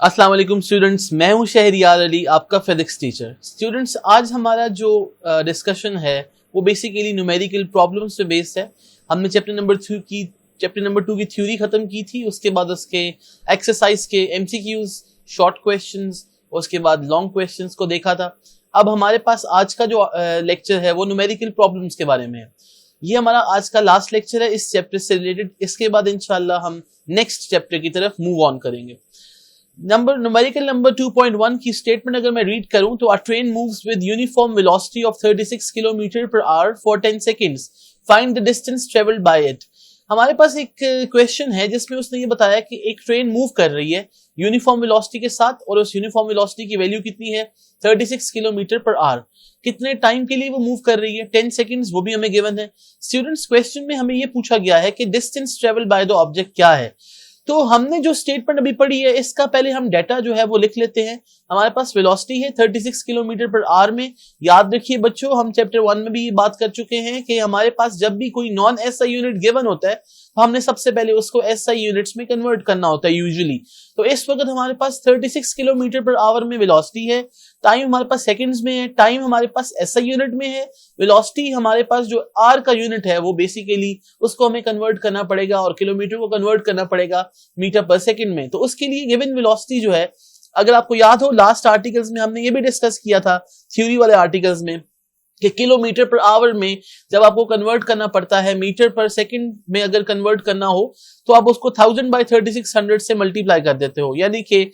अस्सलाम वालेकुम स्टूडेंट्स, मैं हूं शहरियार अली, आपका फिजिक्स टीचर। स्टूडेंट्स, आज हमारा जो डिस्कशन है वो बेसिकली न्यूमेरिकल प्रॉब्लम्स पे बेस्ड है। हमने चैप्टर नंबर 2 की थ्योरी खत्म की थी, उसके बाद उसके एक्सरसाइज के एमसीक्यूज, शॉर्ट क्वेश्चंस, उसके बाद लॉन्ग क्वेश्चंस को देखा था। अब हमारे पास आज का जो लेक्चर है वो न्यूमेरिकल प्रॉब्लम्स के बारे में है। ये हमारा आज का लास्ट लेक्चर है इस चैप्टर से रिलेटेड। इसके बाद इंशाल्लाह हम नेक्स्ट चैप्टर की तरफ मूव ऑन करेंगे। न्यूमेरिकल नंबर 2.1 की स्टेटमेंट अगर मैं रीड करूं तो अ train moves with uniform velocity of 36 kilometre पर hour for 10 seconds, find the distance travelled bye it. हमारे पास एक क्वेश्चन है जिसमें उसने ये बताया कि एक ट्रेन मूव कर रही है यूनिफॉर्म वेलोसिटी के साथ और उस यूनिफॉर्म वेलोसिटी की वैल्यू कितनी है 36 किलोमीटर पर आवर। कितने टाइम के लिए वो मूव कर रही है 10 सेकंड्स, वो भी हमें गिवन है। स्टूडेंट्स, क्वेश्चन में हमें ये पूछा गया है कि distance travel by the object क्या है। तो हमने जो स्टेटमेंट अभी पढ़ी है इसका पहले हम डाटा जो है वो लिख लेते हैं। हमारे पास वेलोसिटी है 36 किलोमीटर पर आवर में। याद रखिए बच्चों, हम चैप्टर 1 में भी ये बात कर चुके हैं कि हमारे पास जब भी कोई नॉन एसआई यूनिट गिवन होता है तो हमने सबसे पहले उसको एसआई यूनिट्स में कन्वर्ट करना होता है यूजुअली। तो इस वक्त हमारे पास 36 किलोमीटर पर आवर में वेलोसिटी है, टाइम हमारे पास सेकंड्स में है, टाइम हमारे पास एसआई यूनिट में है, वेलोसिटी हमारे पास जो आर का यूनिट है वो बेसिकली उसको हमें कन्वर्ट करना पड़ेगा और किलोमीटर को कन्वर्ट करना पड़ेगा मीटर पर सेकंड में। तो उसके लिए गिवन वेलोसिटी जो है, अगर आपको याद हो लास्ट आर्टिकल्स में हमने ये भी डिस्कस किया था थ्योरी वाले आर्टिकल्स में कि किलोमीटर पर आवर में जब आपको कन्वर्ट करना पड़ता है मीटर पर सेकंड में अगर कन्वर्ट करना हो तो आप उसको 1000 बाय 3600 से मल्टीप्लाई कर देते हो। यानी कि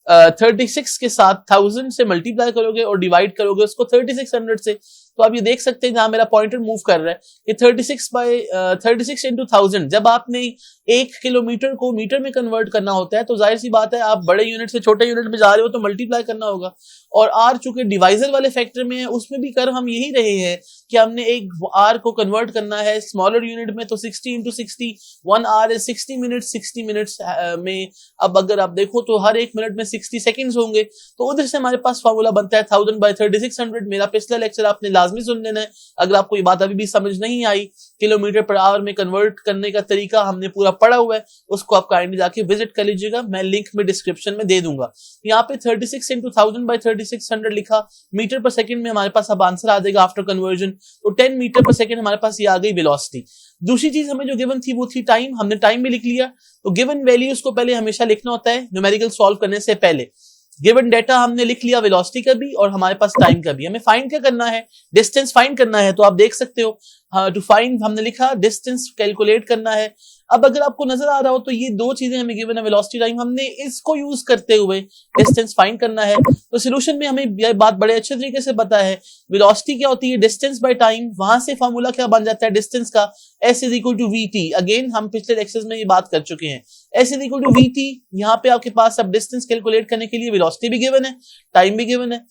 36 के साथ 1000 से मल्टीप्लाई करोगे और डिवाइड करोगे उसको 3600 से। तो आप ये देख सकते हैं जहां मेरा पॉइंटर मूव कर रहा है कि 36 इंटू 1000। जब आपने 1 किलोमीटर को मीटर में कन्वर्ट करना होता है तो जाहिर सी बात है आप बड़े यूनिट से छोटे यूनिट में जा रहे हो तो मल्टीप्लाई करना होगा। और आर चूंकि डिवाइजर वाले फैक्टर में है उसमें भी कर हम यही रहे हैं कि हमने एक आर को कन्वर्ट करना है स्मॉलर यूनिट में। तो 60 into 60, 1 our is 60 minutes. 60 minutes में अब अगर आप देखो तो हर एक मिनट में 60 सेकंड्स होंगे। तो उधर से हमारे पास फार्मूला बनता है 1000 बाय 3600। मेरा पिछला लेक्चर आपने लाजमी सुन लेना है। अगर आपको ये बात अभी भी समझ नहीं आई किलोमीटर पर आवर में कन्वर्ट करने का तरीका हमने पूरा पढ़ा हुआ है, उसको आप काइंडली जाके विजिट कर लीजिएगा, मैं लिंक में डिस्क्रिप्शन में दे दूंगा। यहाँ पे 36 इंटू 1000 बाय 3600 लिखा, मीटर पर सेकंड में हमारे पास अब आंसर आ जाएगा आफ्टर कन्वर्जन। तो 10 मीटर पर सेकंड हमारे पास ये आ गई वेलोसिटी। दूसरी चीज हमें जो गिवन थी वो थी टाइम। हमने टाइम भी लिख लिया। तो गिवन वैल्यूज को पहले हमेशा लिखना होता है न्यूमेरिकल सॉल्व करने से पहले। गिवन डेटा हमने लिख लिया वेलोसिटी का भी और हमारे पास टाइम का भी। हमें फाइंड क्या करना है, डिस्टेंस फाइंड करना है। तो आप देख सकते हो टू फाइंड हमने लिखा डिस्टेंस कैलकुलेट करना है। अब अगर आपको नजर आ रहा हो तो ये दो चीजें हमें गिवन है, वेलोसिटी टाइम, हमने इसको यूज करते हुए डिस्टेंस फाइंड करना है। तो सॉल्यूशन में हमें यह बात बड़े अच्छे तरीके से पता है वेलोसिटी क्या होती है डिस्टेंस बाय टाइम। वहां से फार्मूला क्या बन जाता है डिस्टेंस का, S is equal to VT। Again हम पिछले लेक्चर्स में ये बात कर चुके हैं, S is equal to VT। यहाँ पे आपके पास अब डिस्टेंस कैलकुलेट करने के लिए वेलोसिटी भी गिवन है, टाइम भी गिवन है।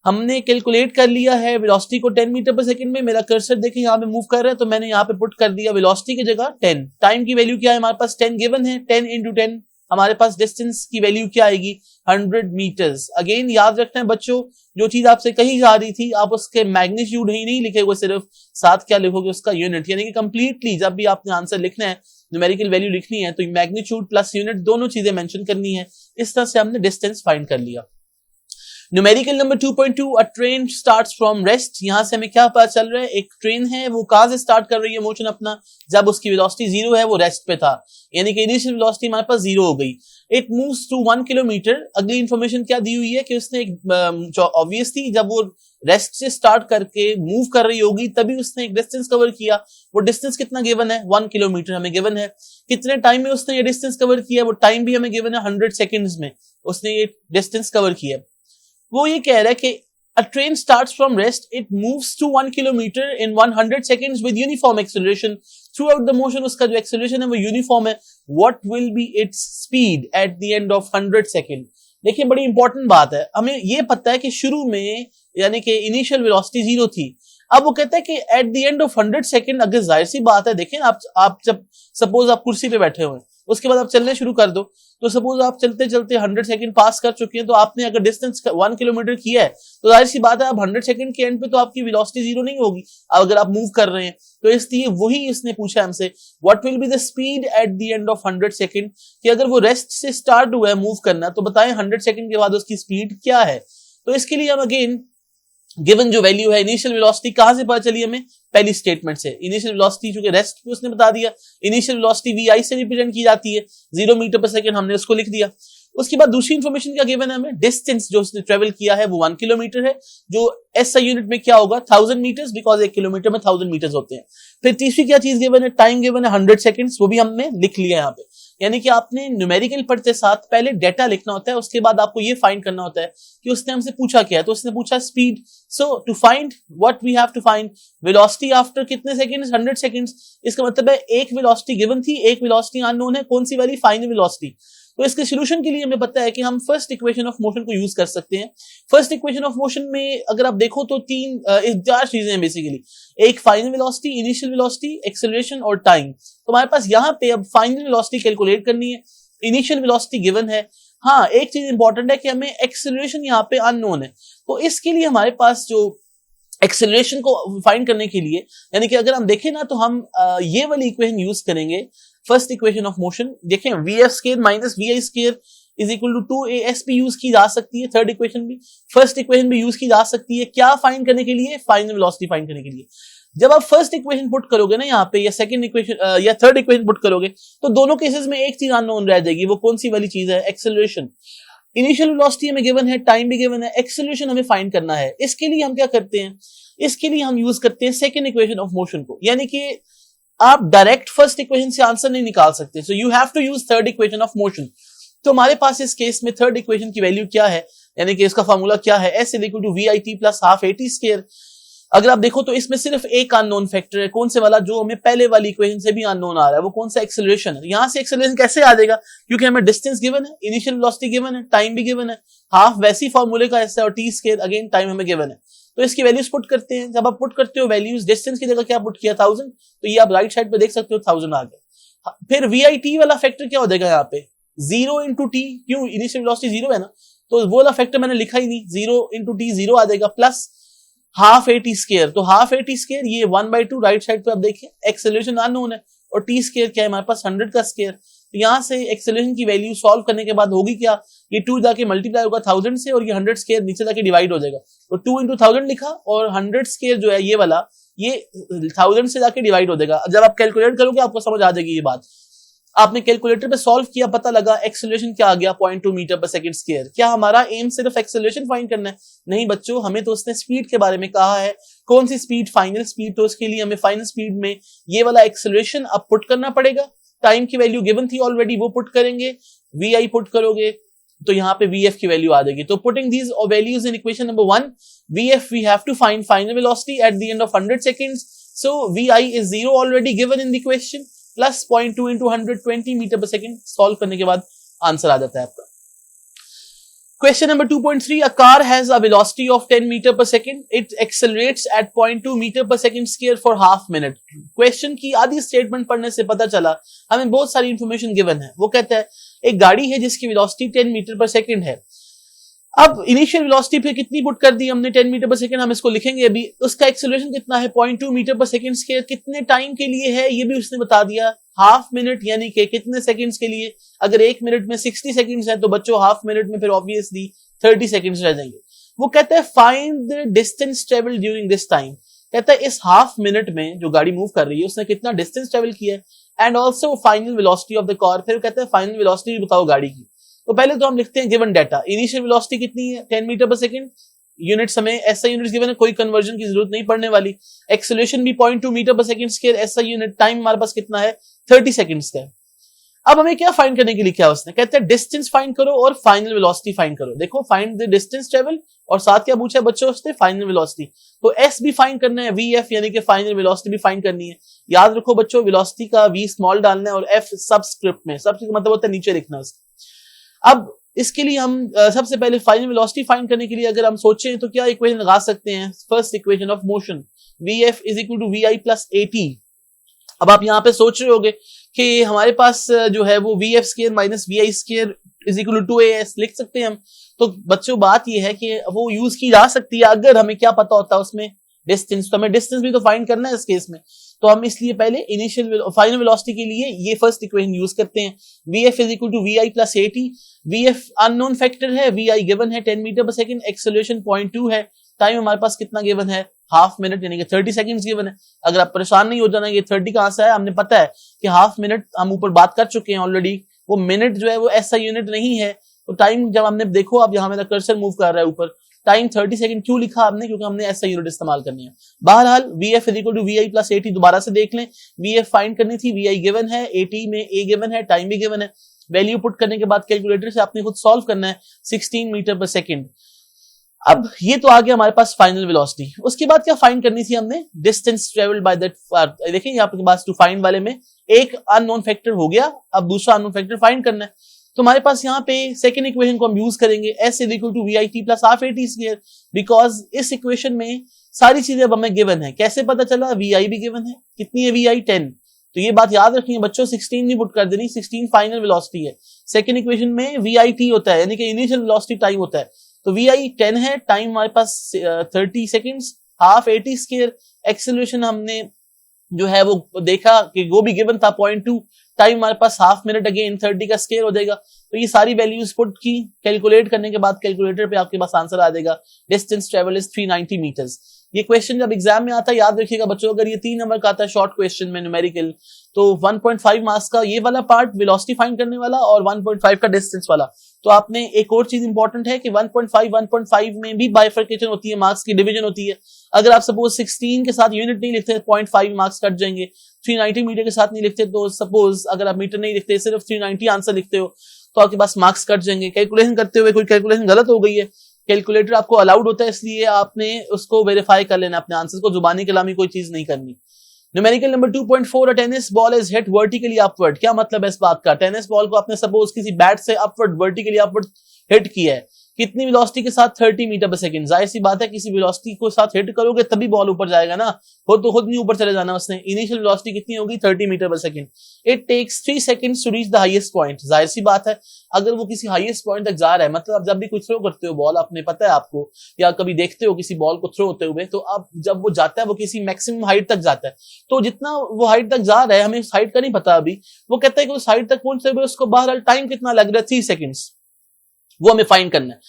हमने कैलकुलेट कर लिया है वेलोसिटी को 10 मीटर पर सेकंड में। मेरा कर्सर देखिए यहाँ पे मूव कर रहा है तो मैंने यहाँ पे पुट कर दिया वेलोसिटी की जगह 10। टाइम की वैल्यू क्या है हमारे पास 10 गिवन है। 10 इंटू 10 हमारे पास डिस्टेंस की वैल्यू क्या आएगी 100 मीटर्स। अगेन याद रखना है बच्चों, जो चीज आपसे कही जा रही थी आप उसके मैग्नीट्यूड ही नहीं लिखेगे, सिर्फ साथ क्या लिखोगे उसका यूनिट। यानी कि कंप्लीटली जब भी आपने आंसर लिखना है न्यूमेरिकल वैल्यू लिखनी है तो मैग्नीट्यूड प्लस यूनिट दोनों चीजें मेंशन करनी है। इस तरह से हमने डिस्टेंस फाइंड कर लिया। Numerical number 2.2, a train starts from rest. यहां से हमें क्या पता चल रहा है, एक ट्रेन है वो कहां से स्टार्ट कर रही है मोशन अपना, जब उसकी वेलोसिटी 0 है, वो रेस्ट पे था, यानी कि इनिशियल वेलोसिटी हमारे पास 0 हो गई। It moves to 1 kilometre. अगली इंफॉर्मेशन क्या दी हुई है कि उसने जो ऑब्वियसली जब वो रेस्ट से स्टार्ट करके मूव कर रही होगी तभी उसने एक डिस्टेंस कवर किया। वो डिस्टेंस कितना गिवन है 1 किलोमीटर हमें गिवन है। कितने टाइम में उसने ये डिस्टेंस कवर किया, वो टाइम भी हमें गिवन है 100 सेकेंड्स में उसने ये डिस्टेंस कवर किया। वो ये कह रहा है कि a train starts from rest, it moves to 1 kilometer in 100 seconds with uniform acceleration throughout the motion। उसका जो acceleration है वो uniform है। What will be its speed at the end of 100 second? देखिए बड़ी इंपॉर्टेंट बात है, हमें ये पता है कि शुरू में यानी कि इनिशियल वेलोसिटी 0 थी। अब वो कहता है कि eight the end of 100 second, अगर जाहिर सी बात है देखें आप जब सपोज आप कुर्सी पे बैठे हुए उसके बाद आप चलने शुरू कर दो। तो सपोज आप चलते चलते 100 सेकंड पास कर चुके हैं, तो आपने अगर डिस्टेंस 1 किलोमीटर किया है तो जाहिर सी बात है आप 100 सेकंड के एंड पे तो आपकी वेलोसिटी जीरो नहीं होगी अगर आप मूव कर रहे हैं। तो इसलिए वही इसने पूछा हमसे, what will be the speed at the end of 100 second, कि अगर वो रेस्ट से स्टार्ट हुआ है मूव करना तो बताएं 100 सेकंड के बाद उसकी स्पीड क्या है। तो इसके लिए हम अगेन गिवन जो वैल्यू है इनिशियल वेलोसिटी कहां से पता चली हमें, पहली स्टेटमेंट से। इनिशियल वेलोसिटी चूंकि रेस्ट पे उसने बता दिया, इनिशियल वेलोसिटी वी से रिप्रेजेंट की जाती है, 0 मीटर पर सेकंड, हमने उसको लिख दिया। उसके बाद दूसरी इंफॉर्मेशन क्या गिवन है हमें, डिस्टेंस जो उसने ट्रेवल किया है वो 1 किलोमीटर है, जो एसआई यूनिट में क्या होगा 1000 मीटर्स, बिकॉज 1 किलोमीटर में 1000 मीटर्स होते हैं। फिर तीसरी क्या चीज गिवन है, टाइम गिवन है 100 सेकंड्स, वो भी हमने लिख लिया यहाँ पे। यानी कि आपने न्यूमेरिकल पढ़ते साथ पहले डेटा लिखना होता है, उसके बाद आपको ये फाइंड करना होता है कि उसने हमसे पूछा क्या है। तो उसने पूछा speed, so to find what we have to find velocity after कितने सेकंड्स, 100 सेकंड्स। इसका मतलब है एक वेलोसिटी गिवन थी, एक वेलोसिटी अननोन है, कौन सी वाली, फाइनल वेलोसिटी। तो इसके सॉल्यूशन के लिए हमें पता है कि हम फर्स्ट इक्वेशन ऑफ मोशन को यूज कर सकते हैं। फर्स्ट इक्वेशन ऑफ मोशन में अगर आप देखो तो चार चीजें हैं बेसिकली, एक final velocity, initial velocity, acceleration और टाइम। तो हमारे पास यहाँ पे अब फाइनल वेलोसिटी कैलकुलेट करनी है, इनिशियल वेलोसिटी गिवन है। हाँ, एक चीज इंपॉर्टेंट है कि हमें एक्सेलरेशन यहाँ पे अननोन है, तो इसके लिए हमारे पास जो एक्सेलरेशन को फाइंड करने के लिए, यानी कि अगर हम देखें ना तो हम ये वाली इक्वेशन यूज करेंगे, फर्स्ट इक्वेशन ऑफ मोशन। देखें V F square minus V I square is equal to 2as भी यूज की जा सकती है, थर्ड इक्वेशन भी, फर्स्ट इक्वेशन भी यूज की जा सकती है। क्या फाइंड करने के लिए, फाइनल वेलोसिटी फाइंड करने के लिए। जब आप फर्स्ट इक्वेशन पुट करोगे ना यहाँ पे, या सेकंड इक्वेशन या थर्ड इक्वेशन पुट करोगे, तो दोनों केसेस में एक चीज अननोन रह जाएगी, वो कौन सी वाली चीज है, एक्सेलरेशन। इनिशियल वेलोसिटी हमें गिवन है, टाइम भी गिवन है, एक्सेलरेशन हमें फाइंड करना है। इसके लिए हम क्या करते हैं, इसके लिए हम यूज करते हैं सेकंड इक्वेशन ऑफ मोशन को, यानी कि आप डायरेक्ट फर्स्ट इक्वेशन से आंसर नहीं निकाल सकते, so you have to use third equation of motion. तो हमारे पास इस केस में थर्ड इक्वेशन की वैल्यू क्या है, यानी कि इसका फॉर्मूला क्या है, s equal to V I T plus half at square. अगर आप देखो तो इसमें सिर्फ एक अननोन फैक्टर है, कौन से वाला, जो हमें पहले वाली इक्वेशन से भी अननोन आ रहा है, वो कौन सा, एक्सेलरेशन है। यहां से एक्सेलरेशन कैसे आ जाएगा, क्योंकि हमें डिस्टेंस गिवन है, इनिशियल वेलोसिटी गिवन है, टाइम भी गिवन है, हाफ वैसी फॉर्मूले का हिस्सा, और टी स्क्वायर अगेन टाइम हमें गिवन है। तो इसकी वैल्यूज पुट करते हैं। जब आप पुट करते हो वैल्यूज, डिस्टेंस की जगह क्या पुट किया 1000, तो ये आप राइट साइड पे देख सकते हो 1000 आ गया। फिर वी आई टी वाला फैक्टर क्या हो जाएगा यहाँ पे, 0 इंटू टी, क्यों, इनिशियल वेलोसिटी 0 है ना, तो वो वाला फैक्टर मैंने लिखा ही नहीं, 0 इंटू टी 0 आ जाएगा, प्लस हाफ at स्क्वायर। तो हाफ at स्क्वायर ये 1/2 राइट साइड पे आप देखिए, एक्सेलरेशन अननोन है, और टी स्क्वायर क्या है हमारे पास 100 का स्क्वायर। तो यहाँ से एक्सेलरेशन की वैल्यू सॉल्व करने के बाद होगी क्या, ये 2 जाके मल्टीप्लाई होगा 1000 से, और ये 100 स्क्वायर नीचे जाके डिवाइड हो जाएगा। तो 2 इंटू 1000 लिखा, और 100 स्क्वायर जो है ये वाला, ये 1000 से जाके डिवाइड हो जाएगा। जब आप कैलकुलेट करोगे आपको समझ आ जाएगी ये बात। आपने कैलकुलेटर पे सॉल्व किया, पता लगा एक्सेलरेशन क्या आ गया, 0.2 मीटर पर सेकंड स्क्वायर। क्या हमारा एम सिर्फ एक्सेलरेशन फाइंड करना है, नहीं बच्चों, हमें तो उसने स्पीड के बारे में कहा है। कौन सी स्पीड, फाइनल स्पीड। तो उसके लिए हमें फाइनल स्पीड में ये वाला एक्सेलरेशन अब पुट करना पड़ेगा। टाइम की वैल्यू गिवन थी ऑलरेडी, वो पुट करेंगे, वी आई पुट करोगे तो यहाँ पे वी एफ की वैल्यू आ जाएगी। तो putting these values in equation number 1, V F we have to find final velocity at the end of 100 seconds. So V I is 0 already given in the question, plus 0.2 into 120 metre पर second. Solve करने के बाद answer आ जाता है आपका। Question number 2.3, a car has a velocity of 10 meter per second. It accelerates at 0.2 meter per second square for half minute. Question की आधी statement पढ़ने से पता चला हमें बहुत सारी इंफॉर्मेशन गिवन है। वो कहता है एक गाड़ी है जिसकी वेलोसिटी 10 मीटर पर सेकंड है। अब इनिशियल वेलोसिटी पे कितनी पुट कर दी हमने, 10 मीटर पर सेकंड, हम इसको लिखेंगे अभी। उसका एक्सेलरेशन कितना है, 0.2 मीटर पर सेकंड स्क्वायर। कितने टाइम के लिए है ये भी उसने बता दिया, हाफ मिनट, यानी कि कितने सेकंड्स के लिए। अगर 1 मिनट में 60 सेकंड्स है तो बच्चों हाफ मिनट में फिर ऑब्वियसली 30 सेकंड्स रह जाएंगे। वो कहता है find the distance travel during this time. कहता है इस हाफ मिनट में जो गाड़ी मूव कर रही है उसने कितना डिस्टेंस ट्रेवल किया है, and also final velocity of the car. फिर कहता है फाइनल वेलोसिटी बताओ गाड़ी की। तो पहले तो हम लिखते हैं गिवन डाटा, इनिशियल वेलोसिटी कितनी है 10 मीटर पर सेकंड, यूनिट्स हमें ऐसा यूनिट्स गिवन है, कोई कन्वर्जन की जरूरत नहीं पड़ने वाली। एक्सेलरेशन भी 0.2 मीटर पर सेकंड स्क्वायर ऐसा यूनिट, टाइम हमारे पास कितना है 30 सेकंड्स का है। अब हमें क्या फाइंड करने के लिए क्या उसने कहते हैं डिस्टेंस फाइंड करो और फाइनल वेलोसिटी फाइंड करो। देखो फाइंड द डिस्टेंस ट्रेवल और साथ क्या पूछा है बच्चों उसने, फाइनल वेलोसिटी। तो एस भी फाइंड करना है, वी एफ यानी कि फाइनल वेलोसिटी भी फाइंड करनी है। याद रखो बच्चों वेलोसिटी का वी स्मॉल डालना है और एफ सबस्क्रिप्ट में, सबस्क्रिप्ट मतलब होता है नीचे लिखना उसका। अब इसके लिए हम सबसे पहले फाइनल वेलोसिटी फाइंड करने के लिए अगर हम सोचें तो क्या इक्वेशन लगा सकते हैं, first equation of motion V F is equal to V I plus A T. अब आप यहाँ पे सोच रहे होगे कि हमारे पास जो है वो V F square minus V I square is equal to A S लिख सकते हैं हम। तो बच्चों बात ये है कि वो यूज की जा सकती है अगर हमें क्या पता होता है उसमें डिस्टेंस, तो हमें डिस्टेंस भी तो फाइंड करना है इस केस में। तो हम इसलिए पहले इनिशियल फाइनल वेलोसिटी के लिए ये फर्स्ट इक्वेशन यूज करते हैं, V F is equal to V I plus A T. V F unknown factor है, वी आई गिवन है 10 मीटर पर सेकंड, एक्सेलरेशन 0.2 है, टाइम हमारे पास कितना गिवन है हाफ मिनट यानी कि 30 सेकंड्स गिवन है। अगर आप परेशान नहीं हो जाना ये 30 कहां से है, हमने पता है कि हाफ मिनट हम ऊपर बात कर चुके हैं ऑलरेडी, वो मिनट जो है वो ऐसा यूनिट नहीं है। तो टाइम जब हमने देखो अब यहाँ मेरा कर्सर मूव कर रहा है ऊपर, टाइम 30 सेकंड क्यों लिखा आपने, क्योंकि हमने ऐसा यूनिट इस्तेमाल करनी है। बहरहाल V F is equal to V I plus A T दोबारा से देख लें, वी एफ फाइंड करनी थी, वी आई गिवन है, ए टी में ए गिवन है, टाइम भी गिवन है। वैल्यू पुट करने के बाद कैलकुलेटर से आपने खुद सॉल्व करना है 16 मीटर पर सेकंड। अब ये तो आ गया हमारे पास फाइनल वेलोसिटी। उसके बाद क्या फाइंड करनी थी हमने, डिस्टेंस ट्रेवल्ड बाय दैट। देखिए यहाँ पे पास टू फाइंड वाले में एक अननोन फैक्टर हो गया, अब दूसरा अननोन फैक्टर फाइंड करना है। तो हमारे पास यहाँ पे सेकंड इक्वेशन को हम यूज करेंगे, S is equal to V I T plus half A T square, because इस इक्वेशन में सारी चीजें अब हमें गिवन है। कैसे पता चला, वी आई भी गिवन है, कितनी है वी आई 10। तो ये बात याद रखनी है बच्चों, 16 नहीं पुट कर देनी, 16 फाइनल वेलोसिटी है। सेकंड इक्वेशन में वी आई टी होता है यानी कि इनिशियल वेलोसिटी टाइम होता है, तो वी आई 10 है, टाइम हमारे पास 30 सेकेंड्स, हाफ 80 स्क्वायर, एक्सेलरेशन हमने जो है वो देखा कि वो भी गिवन था 0.2, टाइम हमारे पास हाफ मिनट, अगेन 30 का स्केयर हो जाएगा। तो ये सारी वैल्यूज पुट की, कैलकुलेट करने के बाद कैलकुलेटर पे आपके पास आंसर आ जाएगा, डिस्टेंस ट्रेवल इज 390 मीटर्स। ये क्वेश्चन जब एग्जाम में आता है याद रखिएगा बच्चों, अगर ये 3 नंबर का आता है शॉर्ट क्वेश्चन में न्यूमेरिकल, तो 1.5 मार्क्स का ये वाला पार्ट वेलोसिटी फाइंड करने वाला और 1.5 का डिस्टेंस वाला। तो आपने एक और चीज इंपॉर्टेंट है कि 1.5 में भी बाइफर्केशन होती है, मार्क्स की डिवीजन होती है। अगर आप सपोज 16 के साथ यूनिट नहीं लिखते 0.5 मार्क्स कट जाएंगे, 390 मीटर के साथ नहीं लिखते तो सपोज अगर आप मीटर नहीं लिखते सिर्फ 390 आंसर लिखते हो तो आपके पास मार्क्स कट जाएंगे। कैलकुलेशन करते हुए कोई कैलकुलेशन गलत हो गई है, कैलकुलेटर आपको अलाउड होता है, इसलिए आपने उसको वेरीफाई कर लेना अपने आंसर को, जुबानी कलामी कोई चीज नहीं करनी। Numerical number 2.4, a tennis ball is hit vertically upward. क्या मतलब है इस बात का, टेनिस बॉल को आपने सपोज किसी बैट से अपवर्ड वर्टिकली अपवर्ड हिट किया है, कितनी वेलोसिटी के साथ 30 मीटर पर सेकंड। जाहिर सी बात है किसी वेलोसिटी को साथ हिट करोगे तभी बॉल ऊपर जाएगा ना, खुद नहीं ऊपर चले जाना उसने। इनिशियल वेलोसिटी कितनी होगी 30 मीटर पर second. It takes 3 seconds to reach the highest point. जाहिर सी बात है अगर वो किसी हाईएस्ट पॉइंट तक जा रहा है, मतलब आप जब भी कुछ थ्रो करते हो बॉल, आपने पता है आपको, या कभी देखते हो किसी बॉल को थ्रो होते हुए, तो अब जब वो जाता है वो किसी मैक्सिमम हाइट तक जाता है, तो जितना वो हाइट तक जा रहा है हमें उस हाइट का नहीं पता अभी, वो कहता है कि उस हाइट तक पहुंचते हुए उसको बहरहाल टाइम कितना लग रहा है 3 सेकंड्स, वो हमें फाइंड करना है।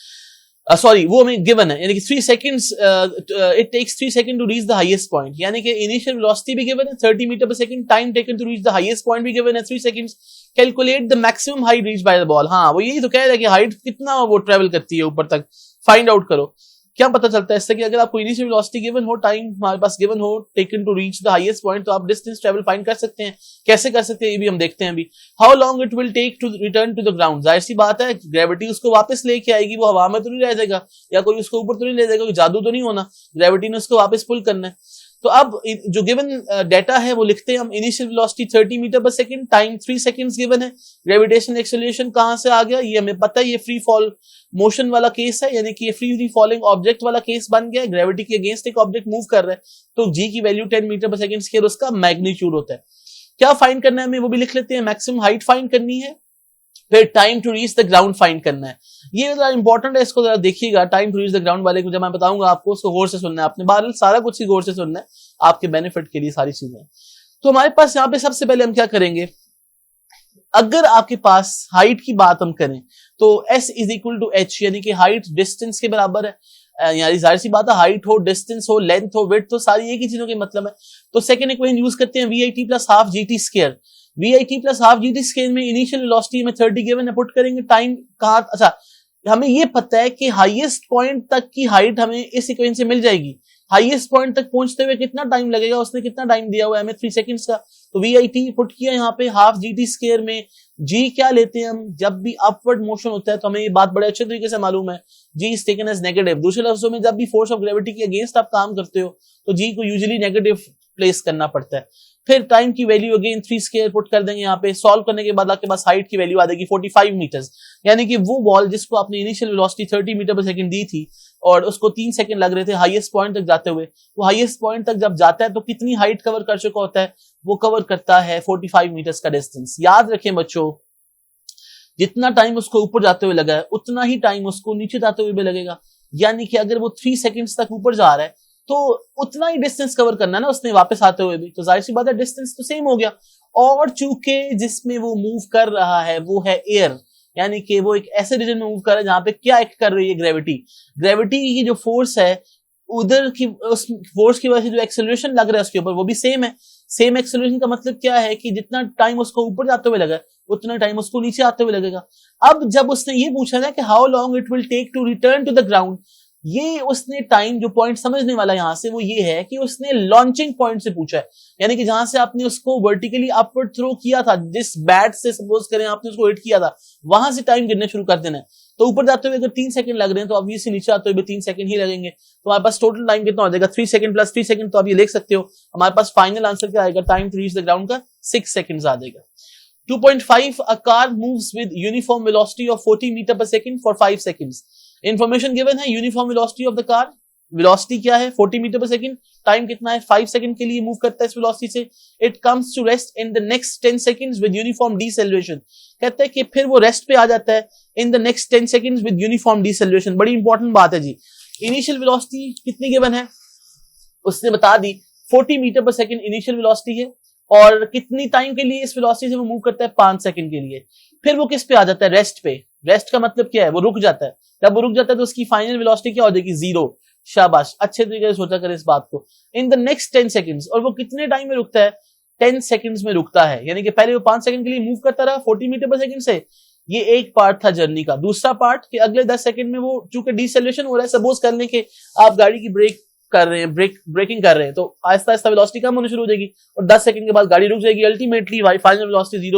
वो हमें गिवन है, यानी कि 3 seconds, it takes 3 second to reach the highest point, यानी कि इनिशियल वेलोसिटी भी गिवन है 30 मीटर पर second, time taken to reach the highest point भी गिवन है 3 seconds. Calculate the maximum height reach by the ball. हाँ वो यही तो कह रहा है कि हाइट कितना वो ट्रेवल करती है ऊपर तक, फाइंड आउट करो। क्या पता चलता है इससे कि अगर आपको इनिशियल वेलोसिटी गिवन हो, टाइम हमारे पास गिवन हो taken to reach the highest point, तो आप डिस्टेंस ट्रेवल फाइंड कर सकते हैं। कैसे कर सकते हैं ये भी हम देखते हैं अभी। How long it will take to return to the ground. जाहिर सी बात है ग्रेविटी उसको वापस लेके आएगी, वो हवा में तो नहीं रह जाएगा या कोई उसको ऊपर तो नहीं ले जाएगा, कोई जादू तो नहीं होना, ग्रेविटी ने उसको वापस पुल करना है। तो अब जो गिवन डाटा है वो लिखते हैं हम, इनिशियल वेलोसिटी 30 मीटर पर सेकंड, टाइम 3 सेकंड्स गिवन है, ग्रेविटेशनल एक्सेलरेशन कहां से आ गया ये हमें पता है, ये फ्री फॉल मोशन वाला केस है, यानी कि ये फ्री फॉलिंग ऑब्जेक्ट वाला केस बन गया है, ग्रेविटी के अगेंस्ट एक ऑब्जेक्ट मूव कर रहा है, तो जी की वैल्यू 10 मीटर पर सेकंड स्क्वायर उसका मैग्नीट्यूड होता है। क्या फाइंड करना है हमें वो भी लिख लेते हैं, मैक्सिमम हाइट फाइंड करनी है, फिर time to reach the ground find करना है। ये जरा इंपॉर्टेंट है, इसको जरा देखिएगा। Time to reach the ground वाले को जब मैं बताऊंगा आपको उसको गौर से सुनना है आपने, बार सारा कुछ ही गौर से सुनना है, आपके बेनिफिट के लिए सारी चीजें। तो हमारे पास यहाँ पे सबसे पहले हम क्या करेंगे, अगर आपके पास हाइट की बात हम करें तो s is equal to h, यानी कि हाइट डिस्टेंस के बराबर है। यानी जाहिर सी बात है हाइट हो, डिस्टेंस हो, लेंथ हो, विड्थ हो, सारी एक ही चीजों के मतलब है। तो सेकंड इक्वेशन यूज करते हैं, V I T plus half G T square. V I T plus half G T square में इनिशियल वेलोसिटी में 30 गिवन है, पुट करेंगे, टाइम कहां, अच्छा हमें ये पता है कि हाईएस्ट पॉइंट तक की हाइट हमें इस इक्वेशन से मिल जाएगी। हाईएस्ट पॉइंट तक पहुंचते हुए कितना टाइम लगेगा, उसने कितना टाइम दिया हुआ है हमें 3 सेकंड्स का, तो वी आई टी पुट किया यहाँ पे, हाफ जी टी स्क्वायर में जी क्या लेते हैं हम, जब भी अपवर्ड मोशन होता है तो हमें ये बात बड़े अच्छे तरीके से मालूम है, जी इज टेकन एज नेगेटिव। दूसरे लफ्जों में जब भी फोर्स ऑफ ग्रेविटी के अगेंस्ट आप काम करते हो तो जी को यूजुअली नेगेटिव प्लेस करना पड़ता है। फिर टाइम की वैल्यू अगेन 3 स्क्वायर पुट कर देंगे यहाँ पे, सॉल्व करने के बाद आपके पास हाइट की वैल्यू आ जाएगी 45 मीटर्स, यानी कि वो बॉल जिसको आपने इनिशियल वेलोसिटी 30 मीटर पर सेकंड दी थी और उसको 3 सेकंड लग रहे थे हाईएस्ट पॉइंट तक जाते हुए, वो हाईएस्ट पॉइंट तक जब जाता है तो कितनी हाइट कवर कर चुका होता है, वो कवर करता है 45 मीटर्स का डिस्टेंस। याद रखें बच्चों, जितना टाइम उसको ऊपर जाते हुए लगा है उतना ही टाइम उसको नीचे जाते हुए भी लगेगा, यानी कि अगर वो 3 सेकंड्स तक ऊपर जा रहा है तो उतना ही डिस्टेंस कवर करना है ना उसने वापस आते हुए भी, तो जाहिर सी बात है डिस्टेंस तो सेम हो गया। और चूंकि जिसमें वो मूव कर रहा है वो है एयर, यानी कि वो एक ऐसे रीजन में मूव कर रहा है जहां पे क्या एक्ट कर रही है, ग्रेविटी। ग्रेविटी की जो फोर्स है उधर की, उस फोर्स की वजह से जो एक्सेलरेशन लग रहा है उसके ऊपर वो भी सेम है। सेम एक्सेलरेशन का मतलब क्या है कि जितना टाइम उसको ऊपर जाते हुए लगा उतना टाइम उसको नीचे आते हुए लगेगा। अब जब उसने ये पूछा ना कि how long it will take to return to the ground, ये उसने टाइम जो पॉइंट समझने वाला यहां से वो ये है कि उसने लॉन्चिंग पॉइंट से पूछा है, यानी कि जहां से आपने उसको वर्टिकली अपवर्ड थ्रो किया था, जिस बैट से सपोज करें आपने उसको हिट किया था, वहां से टाइम गिनने शुरू कर देना है। तो ऊपर जाते हुए अगर 3 सेकंड लग रहे हैं तो ऑब्वियसली नीचे आते हुए 3 सेकंड ही लगेंगे, तो हमारे पास टोटल टाइम कितना हो जाएगा 3 सेकंड प्लस 3 सेकंड, तो आप ये लिख सकते हो हमारे पास फाइनल आंसर क्या आएगा, time to reach the ground का 6 सेकंड्स आ जाएगा। 2.5 a car moves with uniform velocity of 40 meter per second for 5 seconds. Information given है uniform velocity of the car, velocity क्या है 40 मीटर पर सेकंड, टाइम कितना है 5 सेकंड के लिए मूव करता है इस वेलोसिटी से। It comes to rest in the next 10 seconds with uniform deceleration, कहता है कि फिर वो रेस्ट पे आ जाता है in the next 10 seconds with uniform deceleration. बड़ी इंपॉर्टेंट बात है जी, इनिशियल वेलोसिटी कितनी गिवन है उसने बता दी, 40 मीटर पर सेकंड इनिशियल वेलोसिटी है, और कितनी टाइम के लिए इस वेलोसिटी से वो मूव करता है 5 सेकंड के लिए। फिर वो किस पे आ जाता है, रेस्ट पे। रेस्ट का मतलब क्या है, वो रुक जाता है। जब वो रुक जाता है तो उसकी फाइनल वेलोसिटी क्या हो जाएगी, 0। शाबाश, अच्छे तरीके से सोचा करें इस बात को। इन द नेक्स्ट 10 सेकंड्स, और वो कितने टाइम में रुकता है, 10 सेकंड्स में रुकता है, यानी कि पहले वो 5 सेकंड के लिए मूव करता रहा 40 मीटर पर सेकंड से। ये एक पार्ट था जर्नी का। दूसरा पार्ट कि अगले 10 सेकंड में वो चूंकि डिसेलेरेशन हो रहा है, सपोज कर लें कि आप गाड़ी की ब्रेक कर रहे हैं, ब्रेकिंग कर रहे हैं, तो आहिस्ता आहिस्ता वेलोसिटी कम होनी शुरू हो जाएगी और 10 सेकंड के बाद गाड़ी रुक जाएगी, अल्टीमेटली फाइनल वेलोसिटी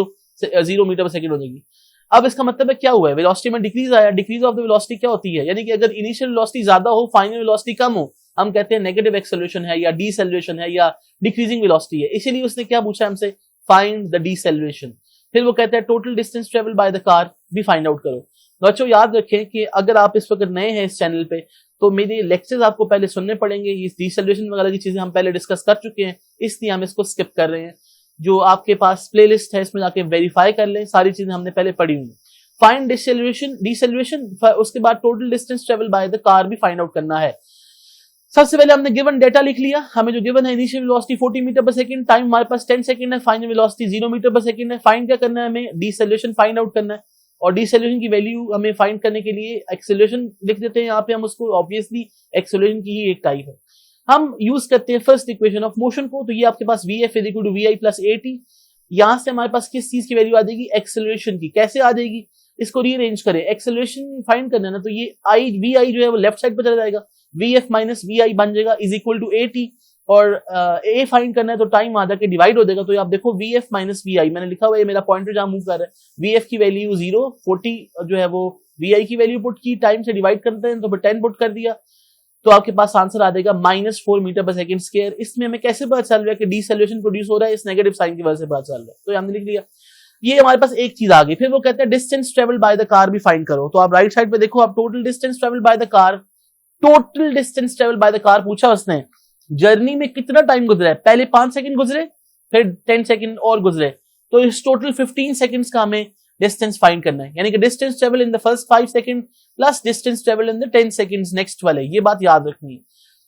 0 मीटर पर सेकंड हो जाएगी। अब इसका मतलब है क्या हुआ है, वेलोसिटी में डिक्रीज आया। डिक्रीज ऑफ द वेलोसिटी क्या होती है, यानी कि अगर इनिशियल वेलोसिटी ज्यादा हो फाइनल वेलोसिटी कम हो, हम कहते हैं नेगेटिव एक्सेलरेशन है या डीसेलरेशन है या डिक्रीजिंग वेलोसिटी है। इसीलिए उसने क्या पूछा हमसे, फाइंड द डीसेलरेशन। फिर वो कहता है total distance travel by the car भी फाइंड आउट करो। बच्चों याद रखें कि अगर आप इस वक्त नए हैं इस चैनल पे तो मेरे लेक्चर्स आपको पहले सुनने पड़ेंगे। ये डीसेलरेशन वगैरह की चीजें हम पहले डिस्कस कर चुके हैं, इसलिए हम इसको स्किप कर रहे हैं। जो आपके पास प्लेलिस्ट है इसमें जाके वेरीफाई कर लें, सारी चीजें हमने पहले पढ़ी हुई। फाइंड डिसेलरेशन, उसके बाद total distance travel by the car भी फाइंड आउट करना है। सबसे पहले हमने गिवन डेटा लिख लिया, हमें जो गिवन है इनिशियल वेलोसिटी 40 मीटर पर सेकंड, टाइम हमारे पास 10 सेकंड है, फाइनल वेलोसिटी 0 मीटर पर सेकंड है। फाइंड क्या करना है, हमें डिसेलरेशन फाइंड आउट करना है, और डिसेलरेशन की वैल्यू हमें फाइंड करने के लिए एक्सेलरेशन लिख देते हैं यहाँ पे हम उसको, ऑब्वियसली एक्सेलरेशन की ही एक टाइप है। हम यूज करते हैं फर्स्ट इक्वेशन ऑफ मोशन को, तो ये आपके पास Vf is equal to Vi plus AT। यहां से हमारे पास किस चीज की वैल्यू आ जाएगी, एक्सेलरेशन की। कैसे आ जाएगी, इसको रीअरेंज करें, एक्सेलरेशन फाइंड करना है ना, तो ये Vi जो है वो लेफ्ट साइड पर चला जाएगा, Vf माइनस Vi बन जाएगा इज इक्वल टू AT, और A फाइंड करना है तो टाइम आधा के डिवाइड हो जाएगा। तो आप देखो Vf माइनस Vi मैंने लिखा हुआ है, मेरा पॉइंटर जहां मूव कर रहा है, Vf की वैल्यू 0, 40 जो है वो Vi की वैल्यू पुट की, टाइम से डिवाइड करते हैं तो 10 पुट कर दिया, तो आपके पास आंसर आ जाएगा -4 मीटर पर सेकंड स्क्वायर। इसमें हमें कैसे पता चल रहा है कि डीसेलरेशन प्रोड्यूस हो रहा है, इस नेगेटिव साइन की वजह से पता चल रहा है, तो हमने लिख लिया। ये हमारे पास एक चीज आ गई। फिर वो कहते हैं distance travel by the car भी फाइंड करो, तो आप राइट साइड पे देखो, आप total distance travel by the car, total distance travel by the car पूछा उसने, जर्नी में कितना टाइम गुजरा है, पहले 5 सेकंड गुजरे फिर 10 सेकंड और गुजरे, तो इस टोटल 15 सेकंड्स का हमें डिस्टेंस फाइंड करना है, यानी कि distance travel in the first 5 second plus distance travel in the 10 seconds next वाले, ये बात याद रखनी है।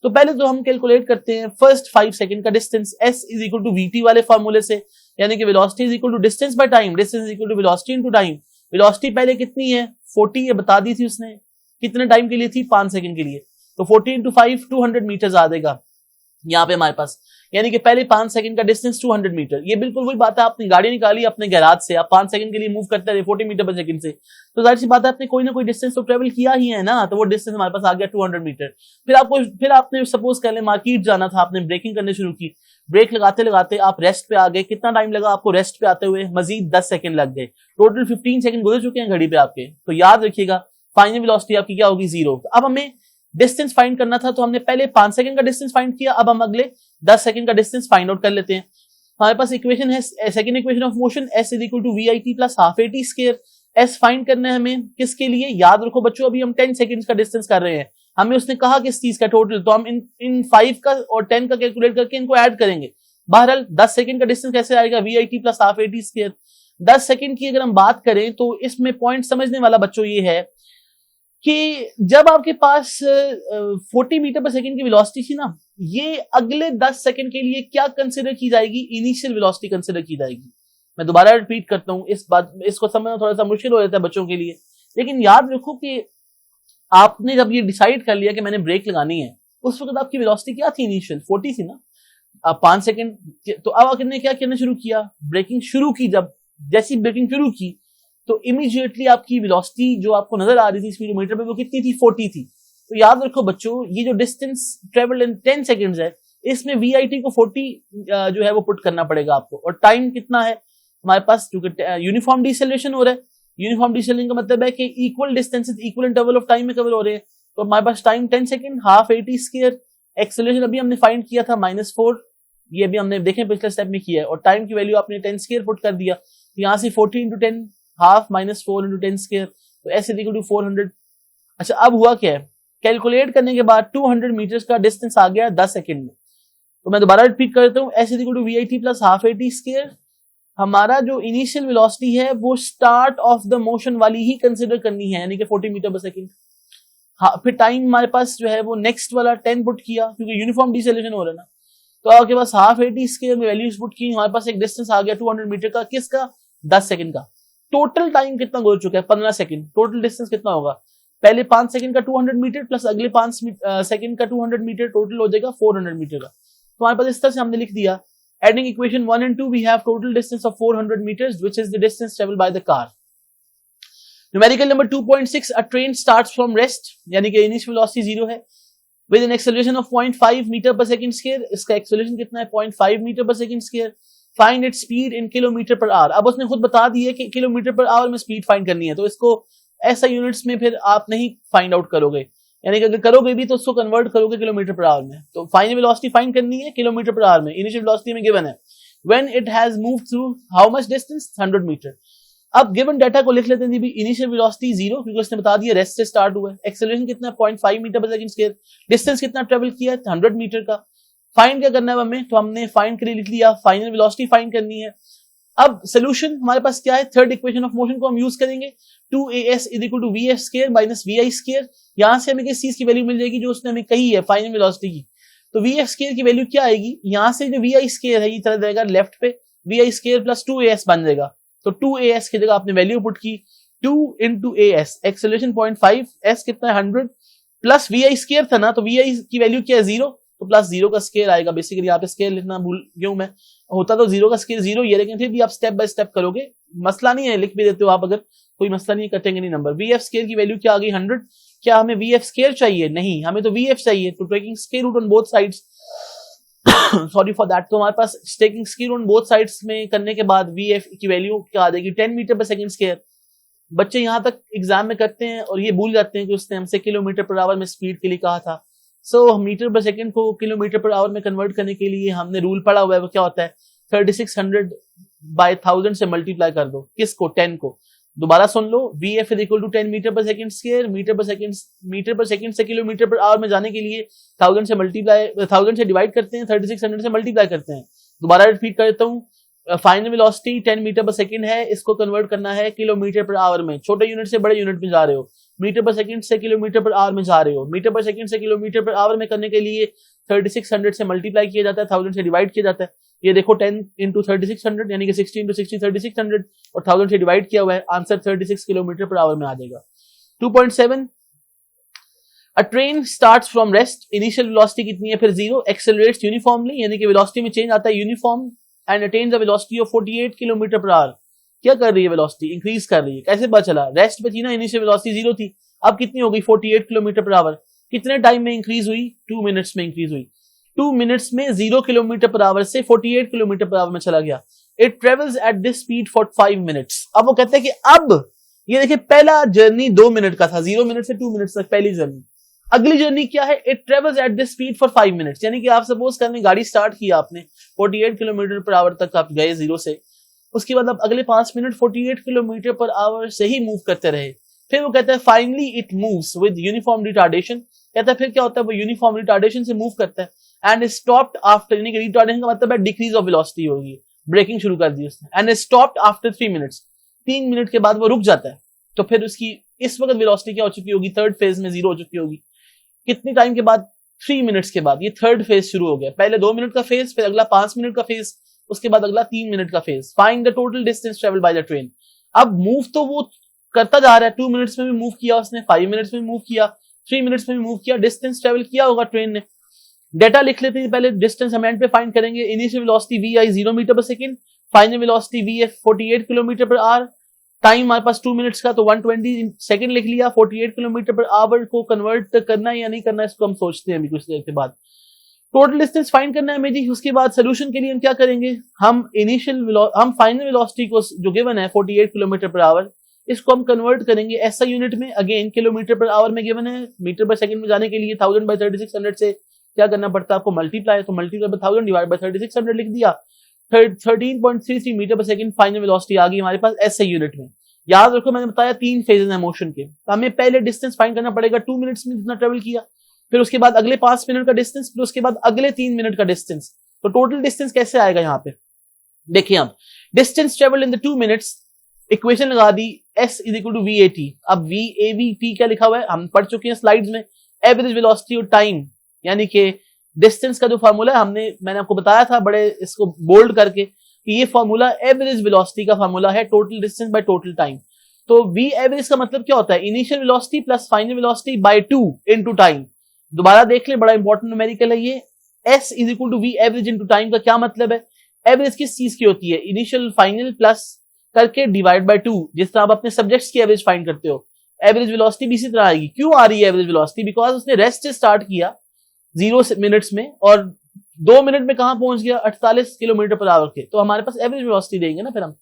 तो पहले तो हम कैलकुलेट करते हैं फर्स्ट 5 सेकंड का distance, s is equal to vt वाले फार्मूले से, यानी कि velocity is equal to distance by time, distance is equal to velocity into time. Velocity पहले कितनी है 40, ये बता दी थी उसने, कितने टाइम के लिए थी 5 सेकंड के लिए, तो 40 इंटू 5 200 मीटर आ जाएगा यहाँ पे हमारे पास, यानी कि पहले 5 सेकंड का डिस्टेंस 200 मीटर। ये बिल्कुल वही बात है, आपने गाड़ी निकाली अपने गैराज से, आप 5 सेकंड के लिए मूव करते रहे 40 मीटर पर सेकंड से, तो जाहिर सी बात है आपने कोई ना कोई डिस्टेंस तो ट्रेवल किया ही है ना, तो वो डिस्टेंस हमारे पास आ गया 200 मीटर। फिर आपने सपोज कर ले मार्केट जाना था, आपने ब्रेकिंग करने शुरू की, ब्रेक लगाते लगाते आप रेस्ट पे आ गए, कितना टाइम लगा आपको रेस्ट पे आते हुए, मजीद 10 सेकंड लग गए, टोटल 15 सेकंड गुजर चुके हैं घड़ी पे आपके। तो याद रखिएगा फाइनल वेलोसिटी आपकी क्या होगी 0। अब हमें डिस्टेंस फाइंड करना था, तो हमने पहले 5 सेकंड का डिस्टेंस फाइंड किया, अब हम अगले 10 सेकंड का डिस्टेंस फाइंड आउट कर लेते हैं। हमारे पास इक्वेशन है, second equation of motion, s is equal to VIT plus half AT square. s find करना है हमें किसके लिए, याद रखो बच्चों अभी हम 10 सेकंड्स का डिस्टेंस कर रहे हैं, हमें उसने कहा किस चीज का टोटल, तो हम इन 5 का और 10 का कैलकुलेट करके इनको ऐड करेंगे। बहरहाल 10 सेकंड का डिस्टेंस कैसे आएगा, VIT plus half AT square. 10 second की अगर हम बात करें तो इसमें पॉइंट समझने वाला बच्चों ये है कि जब आपके पास 40 मीटर पर सेकंड की वेलोसिटी थी ना, ये अगले 10 सेकंड के लिए क्या कंसिडर की जाएगी, इनिशियल वेलोसिटी कंसिडर की जाएगी। मैं दोबारा रिपीट करता हूं, इस बात इसको समझना थोड़ा सा मुश्किल हो जाता है बच्चों के लिए, लेकिन याद रखो कि आपने जब ये डिसाइड कर लिया कि मैंने ब्रेक लगानी है, उस वक्त आपकी वेलोसिटी क्या थी, इनिशियल 40 थी ना। अब 5 सेकंड, तो अब आपने क्या करना शुरू किया, ब्रेकिंग शुरू की। जब जैसी ब्रेकिंग शुरू की तो इमीडिएटली आपकी वेलोसिटी जो आपको नजर आ रही थी स्पीडोमीटर पे वो कितनी थी, 40 थी। तो याद रखो बच्चों ये जो डिस्टेंस ट्रेवल्ड इन 10 सेकंड्स है, इसमें VIT को 40 जो है वो पुट करना पड़ेगा आपको। और टाइम कितना है हमारे पास, क्योंकि यूनिफॉर्म डिसेलेरेशन हो रहा है। यूनिफॉर्म डिसेलेरेशन का मतलब है कि equal distances equal interval of time में कवर हो रहे हैं। तो हमारे पास time 10 second, half AT square. Acceleration अभी हमने फाइंड किया था -4, ये अभी हमने देखें पिछले स्टेप में किया है। और टाइम की वैल्यू आपने 10 स्क्वायर पुट कर दिया, तो यहाँ से 40 into 10 हाफ -4 into 10 स्क्वायर, तो s इक्वल टू 400। अच्छा अब हुआ क्या है, कैलकुलेट करने के बाद 200 मीटर्स का डिस्टेंस आ गया 10 सेकंड में। तो मैं दोबारा रिपीट करता हूँ, s equal to VIT plus half AT square. हमारा जो इनिशियल वेलोसिटी है वो स्टार्ट ऑफ द मोशन वाली ही कंसिडर करनी है, यानी कि 40 मीटर पर सेकंड। हाँ, फिर टाइम हमारे पास जो है वो नेक्स्ट वाला 10 पुट किया, क्योंकि यूनिफॉर्म डिसेलेरेशन हो रहा है ना। तो आपके पास हाफ AT स्क्वायर में वैल्यूज पुट की, हमारे पास एक डिस्टेंस आ गया 200 मीटर का, किसका, 10 सेकंड का। टोटल टाइम कितना गुजर चुका है, 15 सेकंड। टोटल डिस्टेंस कितना होगा, पहले 5 सेकंड का 200 मीटर प्लस अगले 5 सेकंड का 200 मीटर, टोटल हो जाएगा 400 मीटर का। तो हमारे पास इस तरह से हमने लिख दिया, adding equation 1 and 2 we have total distance of 400 meters which is the distance traveled by the car. Numerical number 2.6, a train starts from rest, यानी कि initial velocity 0 है, with an acceleration of 0.5 meter per second square। इसका acceleration कितना है, 0.5 meter per second square। Find its speed in kilometer per hour। अब उसने खुद बता दिया कि किलोमीटर पर आवर में स्पीड फाइंड करनी है, तो इसको ऐसा यूनिट्स में फिर आप नहीं फाइंड आउट करोगे, यानी कि अगर करोगे भी तो उसको कन्वर्ट करोगे किलोमीटर पर आवर में। तो फाइनल वेलोसिटी फाइंड करनी है किलोमीटर पर आवर में। इनिशियल वेलोसिटी में गिवन है when it has moved through how much distance, 100 metre. अब गिवन डाटा को लिख लेते हैं, इनिशियल वेलोसिटी 0, क्योंकि उसने बता दिया रेस्ट से स्टार्ट हुआ है। एक्सेलरेशन कितना है, 0.5 मीटर पर सेकंड स्क्वायर। डिस्टेंस कितना ट्रेवल किया है, 100 मीटर का। फाइंड क्या करना है हमें, तो हमने फाइंड के लिए लिख लिया फाइनल वेलोसिटी फाइंड करनी है। अब सोल्यूशन हमारे पास क्या है, थर्ड इक्वेशन ऑफ मोशन को हम यूज करेंगे, 2as is equal to vf square minus vi square. यहां से हमें किस चीज की वैल्यू मिल जाएगी, जो उसने हमें कही है फाइनल वेलोसिटी की। तो vf स्क्वायर की वैल्यू क्या आएगी, यहां से जो vi स्क्वायर है ये चला जाएगा लेफ्ट पे, vi स्क्वायर प्लस 2as बन जाएगा। तो 2as की जगह आपने वैल्यू पुट की 2 into as, एक्सेलरेशन 0.5, s कितना है 100 प्लस vi स्क्वायर था ना, तो vi की वैल्यू क्या है 0, तो प्लस 0 का स्केयर आएगा। बेसिकली यहाँ पे स्केयर लिखना भूल गया हूं मैं, होता तो 0 का स्केयर 0 ही है, लेकिन फिर भी आप स्टेप बाय स्टेप करोगे, मसला नहीं है, लिख भी देते हो आप, अगर कोई मसला नहीं, कटेंगे नहीं नंबर। vf स्केयर की वैल्यू क्या आ गई 100। क्या हमें vf स्केयर चाहिए, नहीं, हमें तो vf चाहिए, तो taking square root on both sides, sorry for that. तो हमारे पास taking square on both sides में करने के बाद vf की वैल्यू क्या आ जाएगी 10 मीटर पर सेकंड स्केयर। बच्चे यहाँ तक एग्जाम में करते हैं और ये भूल जाते हैं कि उसने हमसे किलोमीटर पर आवर में स्पीड के लिए कहा था। सो मीटर पर सेकंड को किलोमीटर पर आवर में कन्वर्ट करने के लिए हमने रूल पढ़ा हुआ है, वो क्या होता है 3600 बाय 1000 से मल्टीप्लाई कर दो, किसको, 10 को। दोबारा सुन लो, vf is equal to 10 metre पर सेकंड स्क्वायर, मीटर पर सेकंड से किलोमीटर पर आवर में जाने के लिए 1000 से डिवाइड करते हैं, 3600 से मल्टीप्लाई करते हैं। दोबारा रिपीट करता हूँ, फाइनल वेलोसिटी 10 मीटर पर सेकंड है, इसको कन्वर्ट करना है किलोमीटर पर आवर में। छोटे यूनिट से बड़े यूनिट में जा रहे हो, मीटर पर सेकंड से किलोमीटर पर आवर में जा रहे हो, मीटर पर सेकंड से किलोमीटर पर आवर में करने के लिए 3600 से मल्टीप्लाई किया जाता है, 1000 से डिवाइड किया जाता है। ये देखो 10 into 3600 यानी कि 60 into 60 3600 और 1000 से डिवाइड किया हुआ है, आंसर 36 किलोमीटर पर आवर में आ जाएगा। 2.7, अ train starts from rest, initial velocity कितनी है, फिर 0, एक्सेलरेट्स यूनिफॉर्मली, यानी कि वेलोसिटी में चेंज आता है uniform, and attains a velocity of 48 kilometre पर आवर। क्या कर रही है, वेलोसिटी इंक्रीज कर रही है। कैसे पता चला, रेस्ट पे थी ना, इनिशियल वेलोसिटी 0 थी, अब कितनी हो गई 48 किलोमीटर पर आवर। कितने टाइम में इंक्रीज हुई, 2 मिनट्स में इंक्रीज हुई। 2 मिनट्स में 0 किलोमीटर पर आवर से 48 किलोमीटर पर आवर में चला गया। It travels at this speed for 5 minutes. अब वो कहते हैं कि अब ये देखिए, पहला जर्नी 2 मिनट का था, 0 मिनट से 2 मिनट तक पहली जर्नी, अगली जर्नी क्या है, it travels at this speed for 5 minutes, यानी कि आप सपोज करने गाड़ी स्टार्ट किया आपने 48 किलोमीटर पर आवर तक आप गए जीरो से, उसके बाद आप अगले 5 मिनट 48 किलोमीटर पर आवर से ही मूव करते रहे, फिर वो कहता है finally it moves with uniform retardation, कहता है फिर क्या होता है, वो यूनिफॉर्म रिटार्डेशन से मूव करता है एंड स्टॉप्ड आफ्टर, यानी कि रिटार्डेशन का मतलब है डिक्रीज ऑफ वेलोसिटी होगी, ब्रेकिंग शुरू कर दी उसने, and stopped after 3 minutes, 3 minute के बाद वो रुक जाता है। तो फिर उसकी इस वक्त वेलोसिटी क्या हो चुकी होगी, थर्ड फेज में 0 हो चुकी होगी। कितनी टाइम के बाद, 3 मिनट्स के बाद ये थर्ड फेज शुरू हो गया। पहले 2 मिनट का फेज, फिर अगला 5 मिनट का फेज, उसके बाद अगला 3 मिनट का phase. Find the total distance travel by the train. अब मूव तो वो करता जा रहा है, 2 मिनट्स में भी मूव किया उसने, 5 मिनट्स में मूव किया, 3 मिनट्स में भी मूव किया, डिस्टेंस ट्रेवल किया होगा ट्रेन ने। डेटा लिख लेते हैं पहले, डिस्टेंस हम एंड पे फाइंड करेंगे। Initial velocity V I 0 metre पर second, final velocity V F 48 kilometre पर आवर, टाइम हमारे पास 2 मिनट्स का तो 120 सेकंड लिख लिया। 48 किलोमीटर पर आवर को कन्वर्ट करना है या नहीं करना है, इसको हम सोचते हैं अभी कुछ देर के बाद। टोटल डिस्टेंस फाइंड करना है हमें जी। उसके बाद सोल्यूशन के लिए हम क्या करेंगे, हम फाइनल वेलोसिटी को जो गिवन है 48 किलोमीटर पर आवर, इसको हम कन्वर्ट करेंगे ऐसा यूनिट में, अगेन किलोमीटर पर आवर में गिवन है, मीटर पर सेकंड में जाने के लिए 1000 बाय 3600 से क्या करना पड़ता है आपको, मल्टीप्लाई, तो मल्टीप्लाई बाय 1000 डिवाइड बाय 3600 लिख दिया। 13.33 मीटर पर सेकंड फाइनल वेलोसिटी आ गई हमारे पास ऐसे यूनिट में। याद रखो मैंने बताया 3 फेजेस हैं मोशन के, तो हमें पहले डिस्टेंस फाइंड करना पड़ेगा 2 मिनट्स में जितना ट्रेवल किया, फिर उसके बाद अगले 5 मिनट का डिस्टेंस, फिर उसके बाद अगले 3 मिनट का डिस्टेंस। तो टोटल डिस्टेंस कैसे आएगा यहाँ पे, देखिए आप, distance travel in the 2 minutes, equation लगा दी, s is equal to VAT। अब VAVT क्या लिखा हुआ है, हम पढ़ चुके हैं स्लाइड्स में, एवरेज वेलोसिटी और टाइम, यानी कि डिस्टेंस का जो फार्मूला है मैंने आपको बताया था बड़े इसको बोल्ड करके कि ये फार्मूला एवरेज वेलोसिटी का फार्मूला है, total distance by total time. तो V एवरेज का मतलब क्या होता है, initial velocity plus final velocity by 2 into time. दोबारा देख ले, बड़ा इंपॉर्टेंट न्यूमेरिकल है ये। S is equal to V average into time का क्या मतलब है, एवरेज किस चीज की होती है, इनिशियल फाइनल प्लस करके डिवाइड बाय 2, जिस तरह आप अपने सब्जेक्ट्स की एवरेज फाइंड करते हो, एवरेज वेलोसिटी भी इसी तरह आएगी। क्यों आ रही है एवरेज वेलोसिटी, बिकॉज उसने रेस्ट से स्टार्ट किया 0 मिनट्स में और 2 मिनट में कहां पहुंच गया, 48 किलोमीटर पर आवर के, तो हमारे पास एवरेज वेलोसिटी देंगे ना। फिर हम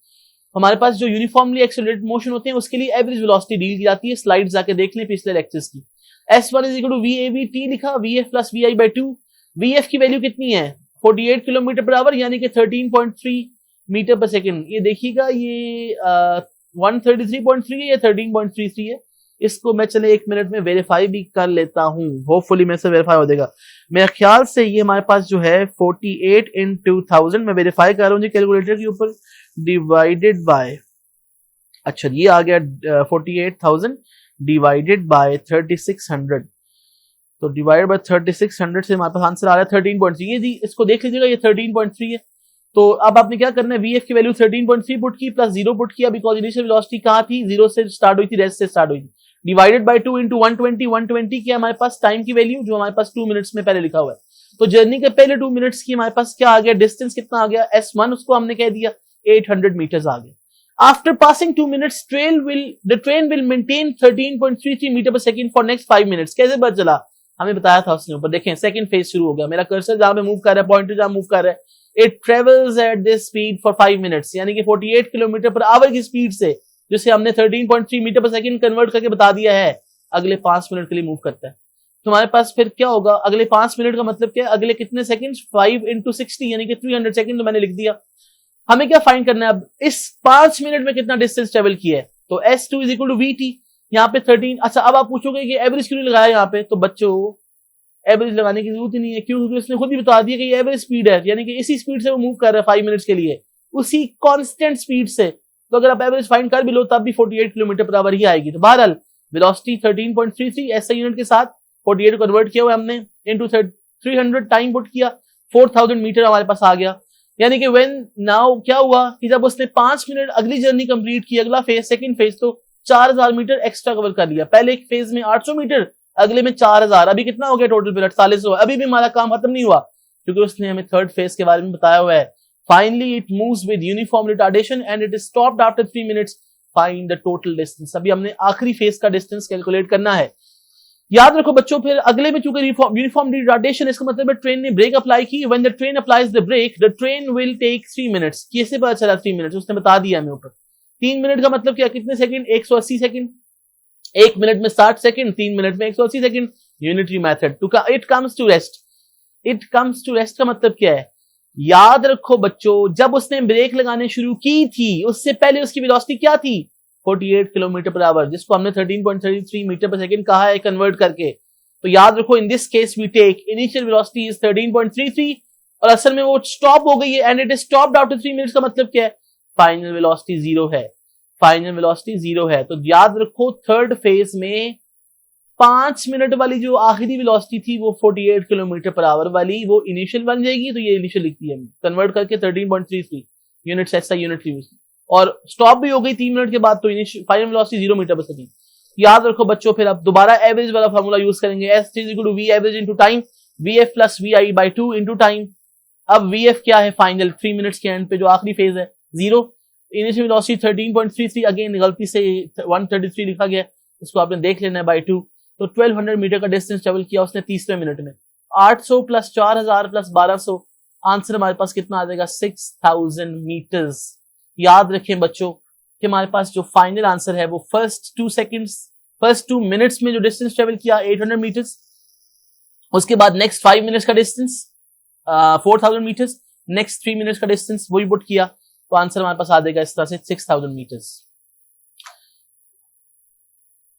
हमारे पास जो यूनिफॉर्मली एक्सेलरेटेड मोशन होते हैं उसके लिए एवरेज वेलोसिटी डील की जाती है, स्लाइड जाके देख लें पिछले लेक्चर्स की। S1 is equal to VAVT लिखा, VF plus VI by 2। VF की वैल्यू कितनी है, 48 किलोमीटर पर आवर, यानी कि 13.3 मीटर पर सेकंड। ये देखिएगा ये 133.3 है या 13.33 है, इसको मैं चले 1 मिनट में वेरीफाई भी कर लेता हूं, होपफुली मेरे से वेरीफाई हो जाएगा। मेरे ख्याल से ये हमारे पास जो है 48 into 1000 में वेरीफाई कर रहा हूं जी कैलकुलेटर के ऊपर, डिवाइडेड बाय, अच्छा ये आ गया 48,000 डिवाइडेड बाय 3600, तो डिवाइड बाय 3600 से हमारे पास आंसर आ रहा है 13.3। ये जी इसको देख लीजिएगा, ये 13.3 है। तो अब आपने क्या करना है, VF की वैल्यू 13.3 पुट की प्लस 0 पुट किया, बिकॉज इनिशियल वेलोसिटी कहां थी, 0 से स्टार्ट हुई थी, रेस्ट से स्टार्ट हुई थी, डिवाइडेड बाय 2 इंटू 120 की हमारे पास टाइम की वैल्यू जो हमारे पास 2 मिनट्स में पहले लिखा हुआ है। तो जर्नी के पहले 2 मिनट्स की हमारे पास क्या आ गया, डिस्टेंस कितना आ गया, S1 उसको हमने कह दिया 800 मीटर्स आ गए। After passing 2 minutes the train will maintain 13.33 metre पर सेकंड फॉर नेक्स्ट 5 मिनट्स। कैसे पता चला, हमें बताया था उसने ऊपर, देखें सेकंड फेज शुरू हो गया, मेरा कर्सर जहां पे मूव कर रहा है, पॉइंटर जहां मूव कर रहा है, it travels at this speed for 5 minutes, यानी कि 48 किलोमीटर पर आवर की स्पीड से, जिसे हमने 13.3 मीटर पर सेकंड कन्वर्ट करके बता दिया है, अगले 5 मिनट के लिए मूव करता है। तो हमारे पास फिर क्या होगा, अगले 5 मिनट का मतलब क्या है, अगले कितने सेकंड, 5 into 60 यानी कि 300 सेकंड, तो मैंने लिख दिया। हमें क्या फाइंड करना है अब, इस 5 मिनट में कितना डिस्टेंस ट्रेवल किया है, तो S2 is equal to VT, यहाँ पे 13। अच्छा अब आप पूछोगे कि एवरेज क्यों लगाया यहाँ पे, तो बच्चों एवरेज लगाने की जरूरत ही नहीं है, क्यों, क्योंकि उसने खुद ही बता दिया कि ये एवरेज स्पीड है, यानी कि इसी स्पीड से वो मूव कर रहा है 5 मिनट्स के लिए, उसी कांस्टेंट स्पीड से। तो अगर आप एवरेज फाइंड कर भी लो तब भी 48 किलोमीटर पर आवर ही आएगी। तो बहरहाल वेलोसिटी 13.33 ऐसा यूनिट के साथ 48 को कन्वर्ट किया हुआ हमने इनटू 300, टाइम पुट किया, 4000 मीटर हमारे पास आ गया। यानी कि व्हेन नाउ क्या हुआ कि जब उसने 5 मिनट अगली जर्नी कंप्लीट की, अगला फेज सेकंड फेज, तो 4000 मीटर एक्स्ट्रा कवर कर लिया। पहले एक फेज में 800 मीटर, अगले में 4000, अभी कितना हो गया टोटल पे 4800। अभी भी हमारा काम खत्म नहीं हुआ क्योंकि उसने हमें थर्ड फेज के बारे में बताया हुआ है। Finally it moves with uniform retardation and it is stopped after 3 minutes, find the total distance. अभी हमने आखिरी फेज का डिस्टेंस कैलकुलेट करना है। याद रखो बच्चों, फिर अगले में चूंकि यूनिफॉर्म रिटार्डेशन, इसका मतलब है ट्रेन ने ब्रेक अप्लाई की। When the train applies the brake the train will take 3 minutes. कैसे पता चला 3 मिनट्स, उसने बता दिया हमें ऊपर। 3 मिनट का मतलब क्या, कितने सेकंड, 180 सेकंड। 1 मिनट में 60 सेकंड, 3 मिनट में 180 second. Unitary method to it comes to rest. It comes to rest का मतलब क्या है? याद रखो बच्चों, जब उसने ब्रेक लगाने शुरू की थी उससे पहले उसकी वेलोसिटी क्या थी? 48 किलोमीटर पर आवर, जिसको हमने 13.33 मीटर पर सेकंड कहा है कन्वर्ट करके। तो याद रखो, in this case we take initial velocity is 13.33 और असल में वो स्टॉप हो गई है and it is stopped after 3 minutes. का मतलब क्या है? फाइनल वेलोसिटी 0 है। फाइनल वेलोसिटी 0 है। तो याद रखो थर्ड फेज में 5 मिनट वाली जो आखिरी वेलोसिटी थी वो 48 किलोमीटर पर आवर वाली वो इनिशियल बन जाएगी। तो ये इनिशियल लिखती है कन्वर्ट करके 13.33 यूनिट ऐसा यूनिट और स्टॉप भी हो गई 3 मिनट के बाद। तो फाइनल वेलोसिटी 0 मीटर पर सेकंड। याद रखो बच्चों, फिर आप दोबारा एवरेज वाला फॉर्मूला यूज करेंगे। S V average into time, VF plus VI by 2 into time. अब VF क्या है? फाइनल 3 मिनट्स के एंड पे जो आखिरी फेज है 0। इनिशियल वेलोसिटी 13.33, अगेन गलती से 133 लिखा गया, इसको आपने देख लेना है बाई 2। तो 1200 मीटर का डिस्टेंस ट्रेवल किया उसने 30वें मिनट में। 800 प्लस 4000 प्लस 1200, आंसर हमारे पास कितना आ जाएगा? 6000 मीटर्स। याद रखें बच्चों कि हमारे पास जो फाइनल आंसर है वो फर्स्ट 2 मिनट्स में जो डिस्टेंस ट्रेवल किया 800 मीटर्स, उसके बाद नेक्स्ट 5 मिनट्स का डिस्टेंस 4000 मीटर्स, नेक्स्ट 3 मिनट्स का डिस्टेंस वही पुट किया, तो आंसर हमारे पास आ जाएगा इस तरह से 6000 metres.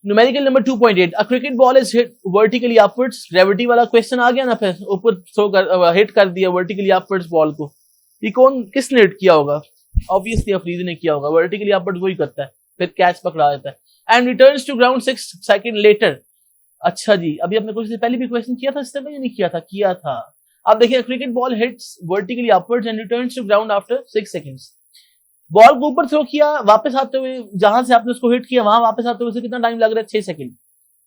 Numerical number 2.8, a cricket ball is hit vertically upwards. Gravity वाला क्वेश्चन आ गया ना, फिर ऊपर थ्रो कर हिट कर दिया वर्टिकली अपवर्ड्स बॉल को। ये किसने हिट किया होगा? ऑब्वियसली अफरीदी ने किया होगा। वर्टिकली अपवर्ड्स वही करता है, फिर कैच पकड़ा देता है। And returns to ground 6 second later. अच्छा जी, अभी आपने कुछ पहले भी क्वेश्चन किया था, इससे नहीं किया था? किया था। अब देखिए, cricket ball hits vertically upwards and returns to ground after 6 seconds. Ball को ऊपर थ्रो किया, वापस आते हुए जहां से आपने उसको हिट किया वहां वापस आते हुए कितना टाइम लग रहा है? 6 second.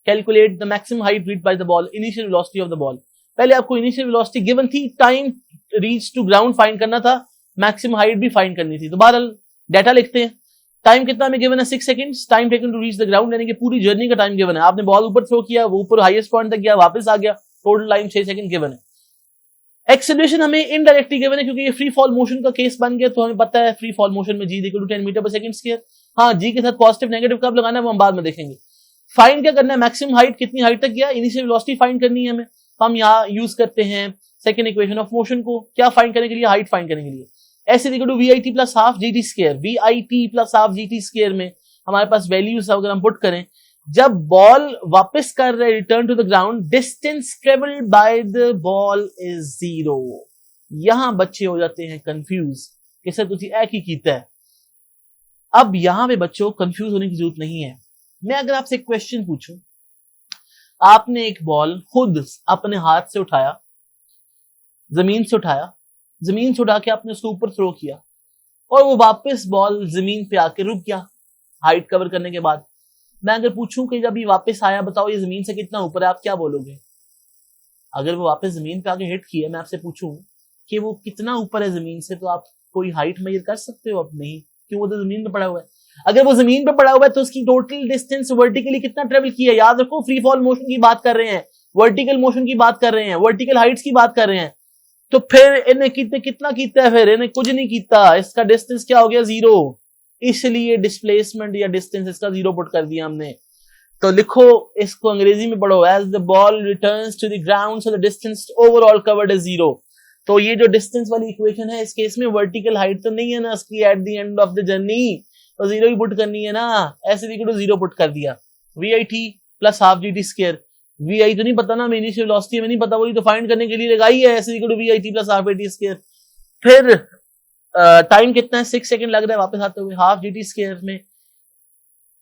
Calculate the maximum height reached by the ball, initial velocity of the ball. पहले आपको इनिशियल वेलोसिटी गिवन थी, time reach to ground find करना था, मैक्सिमम हाइट भी फाइंड करनी थी। तो बहरहाल डाटा लिखते हैं। टाइम कितना हमें गिवन है? 6 seconds. Time taken to reach the ground, यानी कि पूरी जर्नी का टाइम गिवन है। आपने बॉल ऊपर थ्रो किया, वो ऊपर हाईएस्ट पॉइंट तक गया, वापस आ गया, टोटल टाइम 6 सेकंड गिवन है। एक्सेलरेशन हमें इनडायरेक्टली गिवन है क्योंकि ये फ्री फॉल मोशन का केस बन गया, तो हमें पता है फ्री फॉल मोशन में G = 10 मीटर पर सेकंड स्क्वायर। हाँ, G के साथ पॉजिटिव नेगेटिव कब लगाना है वो हम बाद में देखेंगे। फाइंड क्या करना है? मैक्सिमम हाइट, कितनी हाइट तक गया, इनिशियल वेलोसिटी फाइंड करनी है हमें। हम यहाँ यूज करते हैं सेकंड इक्वेशन ऑफ मोशन को, क्या फाइंड करने के लिए? हाइट फाइंड करने के लिए। S = VIT plus half GT square. VIT plus half GT square में हमारे पास वैल्यूज अगर हम पुट करें, जब बॉल वापस कर रहे return to the ground, distance travelled by the ball is 0। यहां बच्चे हो जाते हैं कंफ्यूज कि सर तुझे एक ही कीता है। अब यहां पे बच्चों कंफ्यूज होने की जरूरत नहीं है। मैं अगर आपसे एक क्वेश्चन पूछूं, आपने एक बॉल खुद अपने हाथ से उठाया, जमीन से उठा के आपने उसको ऊपर थ्रो किया और वो वापस बॉल जमीन पे आके रुक गया हाइट कवर करने के बाद। मैं अगर पूछूं कि जब ये वापस आया, बताओ ये जमीन से कितना ऊपर है, आप क्या बोलोगे? अगर वो वापस जमीन पे आके हिट किया, मैं आपसे पूछूं कि वो कितना ऊपर है जमीन से, तो आप कोई हाइट मेजर कर सकते हो? अब नहीं, क्यों? वो तो जमीन पे पड़ा हुआ है। अगर वो जमीन पे पड़ा हुआ है तो उसकी टोटल डिस्टेंस वर्टिकली कितना ट्रेवल किया? याद रखो, फ्री फॉल मोशन की बात कर रहे हैं, वर्टिकल मोशन की बात कर रहे हैं, वर्टिकल हाइट्स की बात कर रहे हैं। तो फिर इन्हें कितना कीता है? फिर इन्हें कुछ नहीं कीता, इसका डिस्टेंस क्या हो गया? 0। इसलिए डिस्प्लेसमेंट या डिस्टेंस इसका 0 पुट कर दिया हमने। तो लिखो, इसको अंग्रेजी में पढ़ो, as the ball returns to the ground so the distance overall covered is 0। तो ये जो डिस्टेंस वाली इक्वेशन है, इस केस में वर्टिकल हाइट तो नहीं है ना उसकी eight the end of the journey, तो 0 ही पुट करनी है ना। S = 0 पुट कर दिया। VIT plus half GT square. VI तो नहीं पता ना, इनिशियल वेलोसिटी में नहीं पता, वही तो फाइंड करने के लिए लगाई है। S = VIT plus half AT square. फिर टाइम कितना है? 6 सेकंड लग रहा है वापस आते हुए, हाफ GT स्क्वायर में।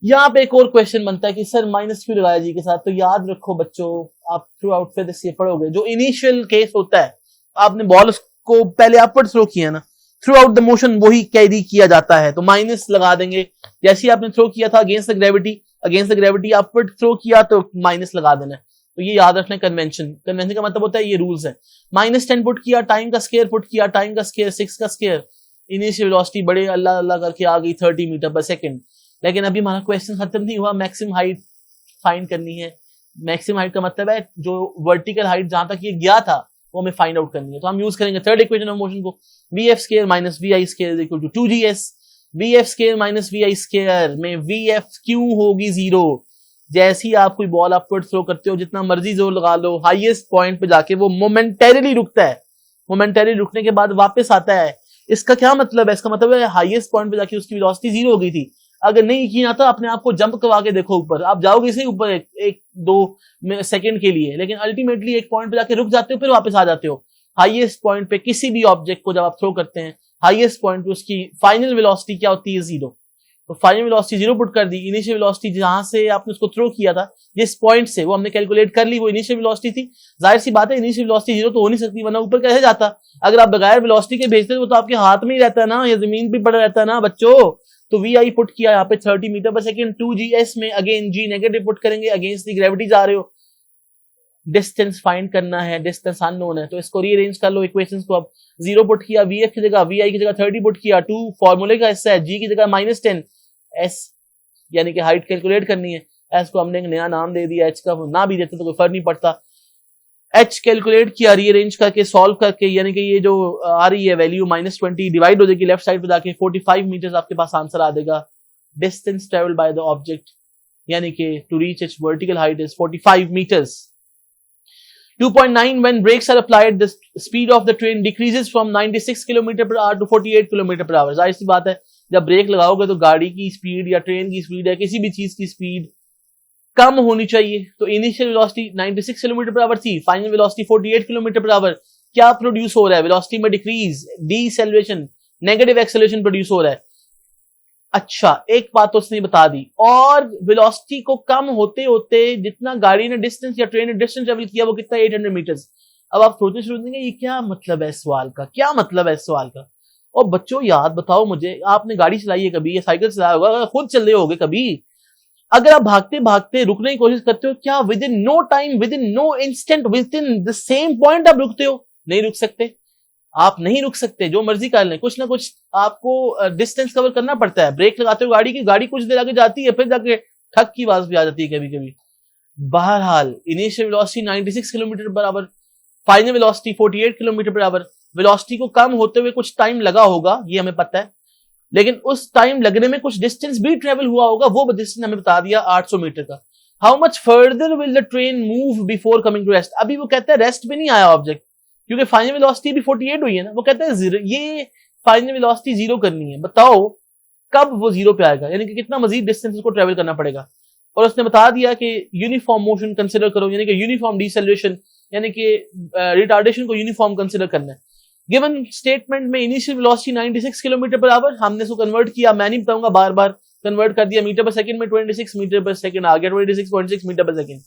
यहाँ पे एक और क्वेश्चन बनता है कि सर माइनस क्यों लगाया G के साथ? तो याद रखो बच्चों, आप थ्रू आउट फिजिक्स ये पढ़ोगे, जो इनिशियल केस होता है, आपने बॉल को पहले अपवर्ड थ्रो किया ना, थ्रू आउट द मोशन वही कैरी किया जाता है, तो माइनस लगा देंगे। जैसे ही आपने थ्रो किया था against the gravity upward throw किया तो माइनस लगा देना है। तो ये याद रखना कन्वेंशन का मतलब होता है, ये रूल्स है। -10 पुट किया, टाइम का स्क्वायर पुट किया, टाइम का स्क्वायर 6 का स्क्वायर, इनिशियल वेलोसिटी बड़े अल्लाह अल्लाह करके आ गई 30 मीटर पर सेकंड। लेकिन अभी हमारा क्वेश्चन खत्म नहीं हुआ, मैक्सिमम हाइट फाइंड करनी है। मैक्सिमम हाइट का मतलब है जो वर्टिकल हाइट जहां तक ये गया था वो हमें फाइंड आउट करनी है। तो हम यूज करेंगे थर्ड इक्वेशन ऑफ मोशन को, VF² minus VI² is equal to 2GS। VF² minus VI² में VF क्यों होगी 0? जैसे ही आप कोई बॉल अपवर्ड थ्रो करते हो, जितना मर्जी जोर लगा लो, हाईएस्ट पॉइंट पे जाके वो मोमेंटरीली रुकता है, मोमेंटरी रुकने के बाद वापस आता है। इसका क्या मतलब है? इसका मतलब है हाईएस्ट पॉइंट पे जाके उसकी वेलोसिटी 0 हो गई थी। अगर नहीं किया था, अपने आप को जंप करवा के देखो ऊपर, आप जाओगे इसे ऊपर एक दो सेकंड के लिए, लेकिन अल्टीमेटली एक पॉइंट पे जाके रुक जाते हो, फिर वापस आ जाते हो। हाईएस्ट पॉइंट पे किसी भी ऑब्जेक्ट को जब आप थ्रो करते हैं, हाईएस्ट पॉइंट पे उसकी फाइनल वेलोसिटी क्या होती है? 0। तो फाइनल वेलोसिटी 0 पुट कर दी। इनिशियल वेलोसिटी जहां से आपने उसको थ्रो किया था, जिस पॉइंट से, वो हमने कैलकुलेट कर ली, वो इनिशियल वेलोसिटी थी। जाहिर सी बात है इनिशियल वेलोसिटी 0 तो हो नहीं सकती, वरना ऊपर कैसे जाता? अगर आप बगैर वेलोसिटी के भेजते वो तो आपके हाथ में ही रहता है ना, या जमीन पे पड़ा रहता है ना बच्चों। तो वी आई पुट किया यहाँ पे 30 मीटर पर सेकेंड, 2gs में अगेन जी नेगेटिव पुट करेंगे, अगेंस्ट दी ग्रेविटी जा रहे हो, डिस्टेंस फाइंड करना है, डिस्टेंस अननोन है, तो इसको रीअरेंज कर लो इक्वेशंस को। अब 0 पुट किया, वीएफ की जगह वी आई की जगह 30 पुट किया, 2 फॉर्मूले का हिस्सा है, जी की जगह -10, एस यानी कि हाइट कैलकुलेट करनी है, एस को हमने एक नया नाम दे दिया, एच का ना भी देते तो कोई फर्क नहीं पड़ता। एच कैलकुलेट किया रीअरेंज करके, सॉल्व करके, यानी कि ये जो आ रही है वैल्यू -20 डिवाइड हो जाएगी लेफ्ट साइड पे जाके, 45 मीटर आपके पास आंसर आ जाएगा। Distance travelled by the object यानी कि to reach its vertical height is 45 meters. 2.9 when brakes are applied, the speed of the train decreases from 96 km/h to 48 km/h. जाहिर सी बात है जब ब्रेक लगाओगे तो गाड़ी की स्पीड या ट्रेन की स्पीड या किसी भी चीज की स्पीड कम होनी चाहिए। तो इनिशियल वेलोसिटी 96 km/h थी, फाइनल वेलोसिटी 48 km/h। क्या प्रोड्यूस हो रहा है? वेलोसिटी में डिक्रीज, डीसेलेरेशन, नेगेटिव एक्सेलरेशन प्रोड्यूस हो रहा है। अच्छा, एक बात तो उसने बता दी, और वेलोसिटी को कम होते होते जितना गाड़ी ने डिस्टेंस या ट्रेन ने डिस्टेंस ट्रेवल किया वो कितना? 800 मीटर्स। अब आप सोचने शुरू करेंगे ये क्या मतलब है इस सवाल का, क्या मतलब है इस सवाल का? और बच्चों याद बताओ मुझे, आपने गाड़ी चलाई है कभी या साइकिल चलाया होगा, खुद चल रहे होगे कभी, अगर आप भागते भागते रुकने की कोशिश करते हो, क्या within no time, within no instant, within the same point आप रुकते हो? नहीं रुक सकते, आप नहीं रुक सकते, जो मर्जी कर लें, कुछ ना कुछ आपको डिस्टेंस कवर करना पड़ता है। ब्रेक लगाते हो गाड़ी की, गाड़ी कुछ देर आगे जाती है, फिर जाके ठक की आवाज भी आ जाती है कभी कभी। बहरहाल initial velocity 96 km/h, final velocity 48 km/h। Velocity को कम होते हुए कुछ टाइम लगा होगा, ये हमें पता है, लेकिन उस टाइम लगने में कुछ डिस्टेंस भी ट्रेवल हुआ होगा, वो डिस्टेंस हमें बता दिया 800 मीटर का। How much further will the train move before coming to rest? अभी वो कहता है रेस्ट पे नहीं आया ऑब्जेक्ट, क्योंकि फाइनल वेलोसिटी भी 48 हुई है ना, वो कहता है ये फाइनल वेलोसिटी 0 करनी है। बताओ कब वो 0 पे आएगा, यानी कि कितना मजीद डिस्टेंस उसको ट्रेवल करना पड़ेगा। और उसने बता दिया कि यूनिफॉर्म मोशन कंसिडर करो, यानी कि यूनिफॉर्म डिसेलरेशन, यानी कि रिटार्डेशन को यूनिफॉर्म कंसिडर करना है। गिवन स्टेटमेंट में इनिशियल वेलोसिटी 96 km/h, हमने इसको कन्वर्ट किया, मैं नहीं बताऊंगा बार बार, कन्वर्ट कर दिया मीटर पर सेकंड में, 26 मीटर पर सेकंड आ गया, 26.6 मीटर पर second.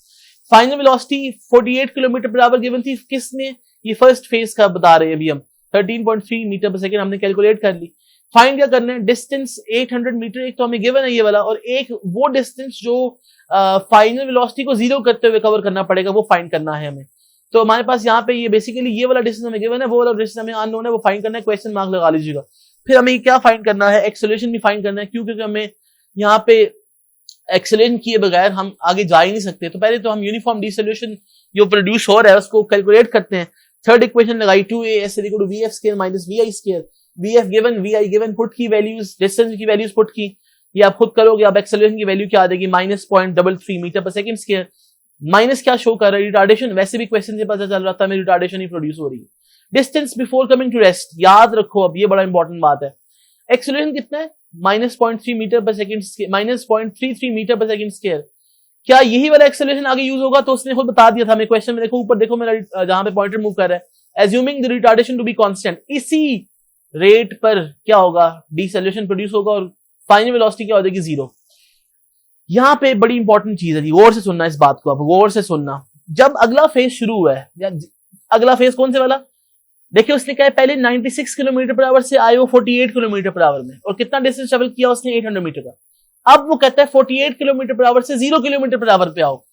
Final velocity 48 km/h given थी, किसने? ये फर्स्ट फेज का बता रहे हैं अभी हम, 13.3 मीटर पर सेकंड हमने कैलकुलेट कर ली। फाइंड क्या करना है? डिस्टेंस 800 मीटर एक तो हमें गिवन है ये वाला, और एक वो डिस्टेंस जो फाइनल वेलोसिटी को 0 करते हुए कवर करना पड़ेगा, वो फाइंड करना है हमें। तो हमारे पास यहाँ पे ये बेसिकली ये वाला डिस्टेंस हमें गिवन है, वो वाला डिस्टेंस हमें अननोन है, वो फाइंड करना है, क्वेश्चन मार्क लगा लीजिएगा। फिर हमें क्या फाइंड करना है? एक्सेलरेशन भी फाइंड करना है, क्योंकि हमें यहाँ पे एक्सेलरेशन किए बगैर हम आगे जा ही नहीं सकते। तो पहले तो हम यूनिफॉर्म डिसेलरेशन जो प्रोड्यूस हो रहा है उसको कैलकुलेट करते हैं। थर्ड इक्वेशन लगाई, 2as = vf² - vi², vf given, vi given, put की वैल्यूज, डिस्टेंस की वैल्यूज पुट की, ये आप खुद करोगे। अब एक्सेलरेशन की वैल्यू क्या आ जाएगी? -0.33 मीटर पर सेकंड स्क्वायर। माइनस क्या शो कर रहा है? रिटार्डेशन। वैसे भी क्वेश्चन से पता चल रहा था, मेरी रिटार्डेशन ही प्रोड्यूस हो रही है। Distance before coming to rest, याद रखो, अब ये बड़ा इंपॉर्टेंट बात है। एक्सेलरेशन कितना है? -0.3 मीटर पर सेकंड, -0.33 मीटर पर सेकंड स्क्वायर। क्या यही वाला एक्सेलरेशन आगे यूज होगा? तो उसने खुद बता दिया था हमें क्वेश्चन में, देखो ऊपर देखो मेरा जहां पे पॉइंटर मूव कर रहा है, assuming the retardation to be constant, इसी रेट पर क्या होगा? डिसेलरेशन प्रोड्यूस होगा और फाइनल वेलोसिटी क्या हो जाएगी? 0। यहां पे बड़ी इंपॉर्टेंट चीज है जी, गौर से सुनना इस बात को, आप गौर से सुनना। जब अगला फेज शुरू हुआ है, या अगला फेज कौन से वाला? देखिए उसने कहा पहले 96 km/h से आए वो 48 km/h में, और कितना डिस्टेंस ट्रेवल किया उसने? 800 मीटर का। अब वो कहता है 48 km/h से 0 km/h पे आओ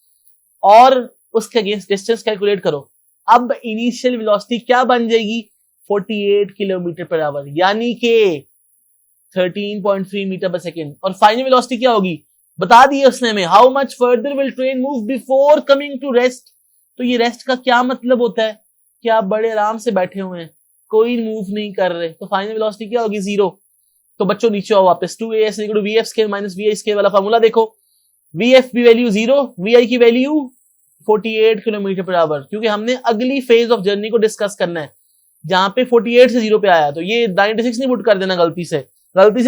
और उसके अगेंस्ट डिस्टेंस कैलकुलेट करो। अब इनिशियल वेलोसिटी क्या बन जाएगी? 48 km/h, यानी कि 13.3 मीटर पर सेकेंड। और फाइनल वेलोसिटी क्या होगी? बता दिए उसने हमें, how much further will train move before coming to rest. तो ये रेस्ट का क्या मतलब होता है? कि आप बड़े आराम से बैठे हुए हैं, कोई मूव नहीं कर रहे, तो फाइनल वेलोसिटी क्या होगी? 0। तो बच्चों नीचे आओ वापस, 2as = vf² - vi² वाला फार्मूला देखो। VF की वैल्यू 0, VI की वैल्यू 48 किलोमीटर पर आवर, क्योंकि हमने अगली फेज ऑफ जर्नी को डिस्कस करना है जहां पे 48 से 0 पे आया। तो ये 96 नहीं पुट कर देना गलती से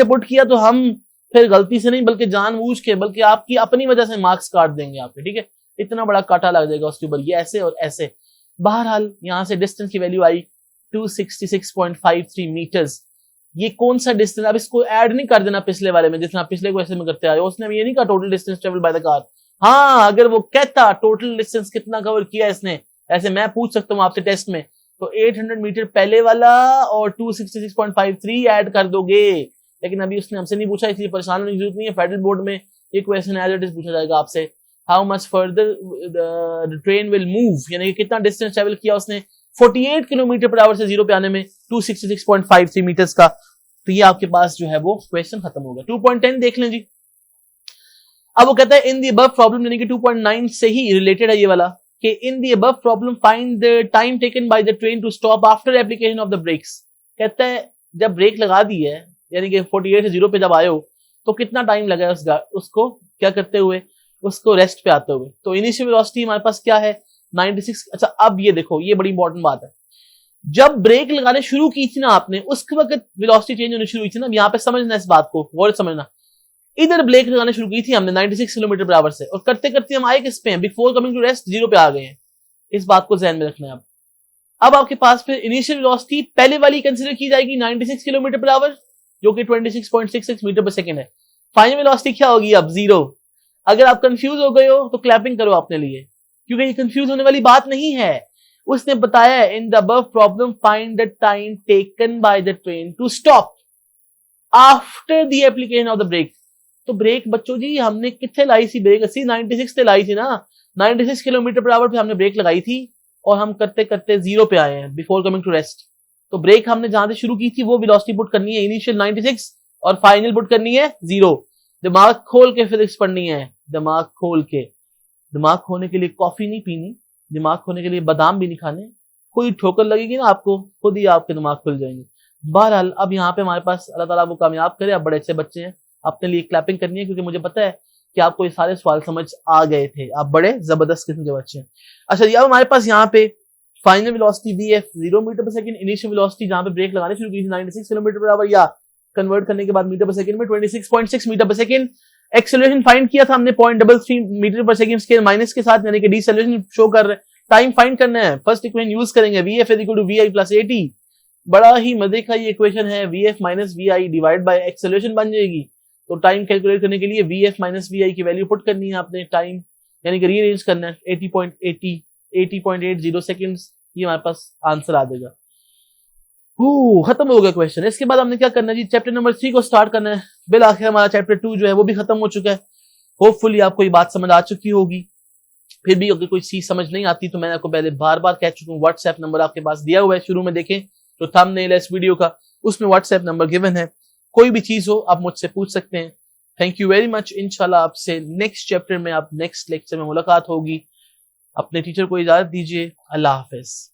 पुट किया तो हम फिर गलती से नहीं बल्कि जानबूझ के, बल्कि आपकी अपनी वजह से मार्क्स काट देंगे आपके, ठीक है। इतना बड़ा काटा लग जाएगा उसके ऊपर, ये ऐसे और ऐसे। बहरहाल यहां से डिस्टेंस की वैल्यू आई 266.53 मीटर्स। ये कौन सा डिस्टेंस, अब इसको ऐड नहीं कर देना पिछले वाले में जितना पिछले क्वेश्चन में करते आए। उसने ये नहीं कहा total distance travel by the car. हाँ, अगर वो कहता टोटल डिस्टेंस कितना कवर किया इसने, ऐसे मैं पूछ सकता हूँ आपसे टेस्ट में, तो 800 मीटर पहले वाला और 266.53 ऐड कर दोगे। लेकिन अभी उसने हमसे नहीं पूछा, इसलिए परेशान होने की जरूरत नहीं है। फेडरल बोर्ड में ये क्वेश्चन एज इट इज पूछा जाएगा आपसे, how much further the train will move, यानी कि कितना डिस्टेंस ट्रेवल किया उसने 48 किलोमीटर पर आवर से 0 पे आने में 266.53 मीटर्स का। तो ये आपके पास जो है वो क्वेश्चन खत्म हो गया। 2.10 देख लें जी। अब वो कहता है इन द अबव प्रॉब्लम, यानी कि 2.9 से ही रिलेटेड है ये वाला, कि in the above problem find the time taken by the train to stop after application of the brakes. कहता है जब ब्रेक लगा दी है, यानी कि 48 से 0 पे जब आए हो, तो कितना टाइम लगा है उसको क्या करते हुए, उसको रेस्ट पे आते हुए। तो इनिशियल वेलोसिटी हमारे पास क्या है 96। अच्छा, अब ये देखो, ये बड़ी इंपॉर्टेंट बात है। जब ब्रेक लगाने शुरू की थी ना आपने, उस वक्त वेलोसिटी चेंज होनी शुरू हुई थी ना। यहाँ पे समझना इस बात को, गौर समझना। इधर ब्रेक लगाने शुरू की थी हमने 96 किलोमीटर पर आवर से, और करते करते हम आए किस पे हैं, बिफोर कमिंग टू रेस्ट 0 पे आ गए हैं। इस बात को ध्यान में रखना है। अब आपके पास फिर इनिशियल वेलोसिटी पहले वाली कंसीडर की जाएगी 96 किलोमीटर पर आवर, जो कि 26.66 मीटर पर सेकंड है। फाइनल वेलोसिटी क्या होगी अब 0। अगर आप कंफ्यूज हो गए हो तो क्लैपिंग करो अपने लिए, क्योंकि ये कंफ्यूज होने वाली बात नहीं है। उसने बताया है in the above problem find the time taken by the train to stop after the application of the brake. तो ब्रेक बच्चों जी हमने कितने लाई थी ब्रेक, 96 से लाई थी ना। 96 किलोमीटर पर आवर पे हमने ब्रेक लगाई थी और हम करते करते 0 पे आए हैं बिफोर कमिंग टू रेस्ट। तो ब्रेक हमने जहां से शुरू की थी वो वेलोसिटी पुट करनी है इनिशियल 96 और फाइनल पुट करनी है 0। दिमाग खोल के फिजिक्स पढ़नी है, दिमाग खोल के। दिमाग खोने के लिए कॉफी नहीं पीनी, दिमाग खोने के लिए बादाम भी नहीं खाने। कोई ठोकर लगेगी ना आपको, खुद ही आपके दिमाग खुल जाएंगे। बहरहाल अब यहाँ पे हमारे पास अल्लाह ताला वो कामयाब करे, आप बड़े अच्छे बच्चे हैं, अपने लिए क्लैपिंग करनी है, क्योंकि मुझे पता है कि आपको ये सारे सवाल समझ आ गए थे, आप बड़े जबरदस्त किस्म के बच्चे हैं। अच्छा जी, अब हमारे पास यहाँ पे फाइनल वेलोसिटी VF 0 मीटर पर सेकंड, इनिशियल वेलोसिटी जहां पे ब्रेक लगाने शुरू की थी 96 किलोमीटर पर आवर, या कन्वर्ट करने के बाद मीटर पर सेकंड में 26.6 मीटर पर सेकंड। एक्सेलरेशन फाइंड किया था हमने 0.33 मीटर पर सेकंड स्केल माइनस के साथ, यानी कि डिसेलरेशन शो कर रहे हैं। टाइम फाइंड करना है, फर्स्ट इक्वेशन यूज करेंगे VF = VI + AT। बड़ा ही मजे का ये इक्वेशन है, VF - VI divide by acceleration बन जाएगी। तो टाइम कैलकुलेट करने के लिए VF - VI की वैल्यू पुट करनी है आपने, टाइम यानी कि रीअरेंज करना है 80.80 सेकंड्स, ये हमारे पास आंसर आ जाएगा। खत्म हो गया क्वेश्चन। इसके बाद हमने क्या करना है जी, चैप्टर नंबर 3 को स्टार्ट करना है। बिल आखिर हमारा चैप्टर 2 जो है वो भी खत्म हो चुका है। होपफुली आपको ये बात समझ आ चुकी होगी। फिर भी अगर कोई चीज समझ नहीं आती तो मैं आपको पहले बार बार कह चुका हूँ, व्हाट्सएप नंबर आपके पास दिया हुआ है, शुरू में देखें तो थंबनेल है इस वीडियो का, उसमें व्हाट्सएप नंबर गिवन है। कोई भी चीज हो आप मुझसे पूछ सकते हैं। Thank you very much. इंशाल्लाह आपसे नेक्स्ट चैप्टर में, आप नेक्स्ट लेक्चर में मुलाकात होगी। अपने टीचर को इजाजत दीजिए। अल्लाह हाफिज।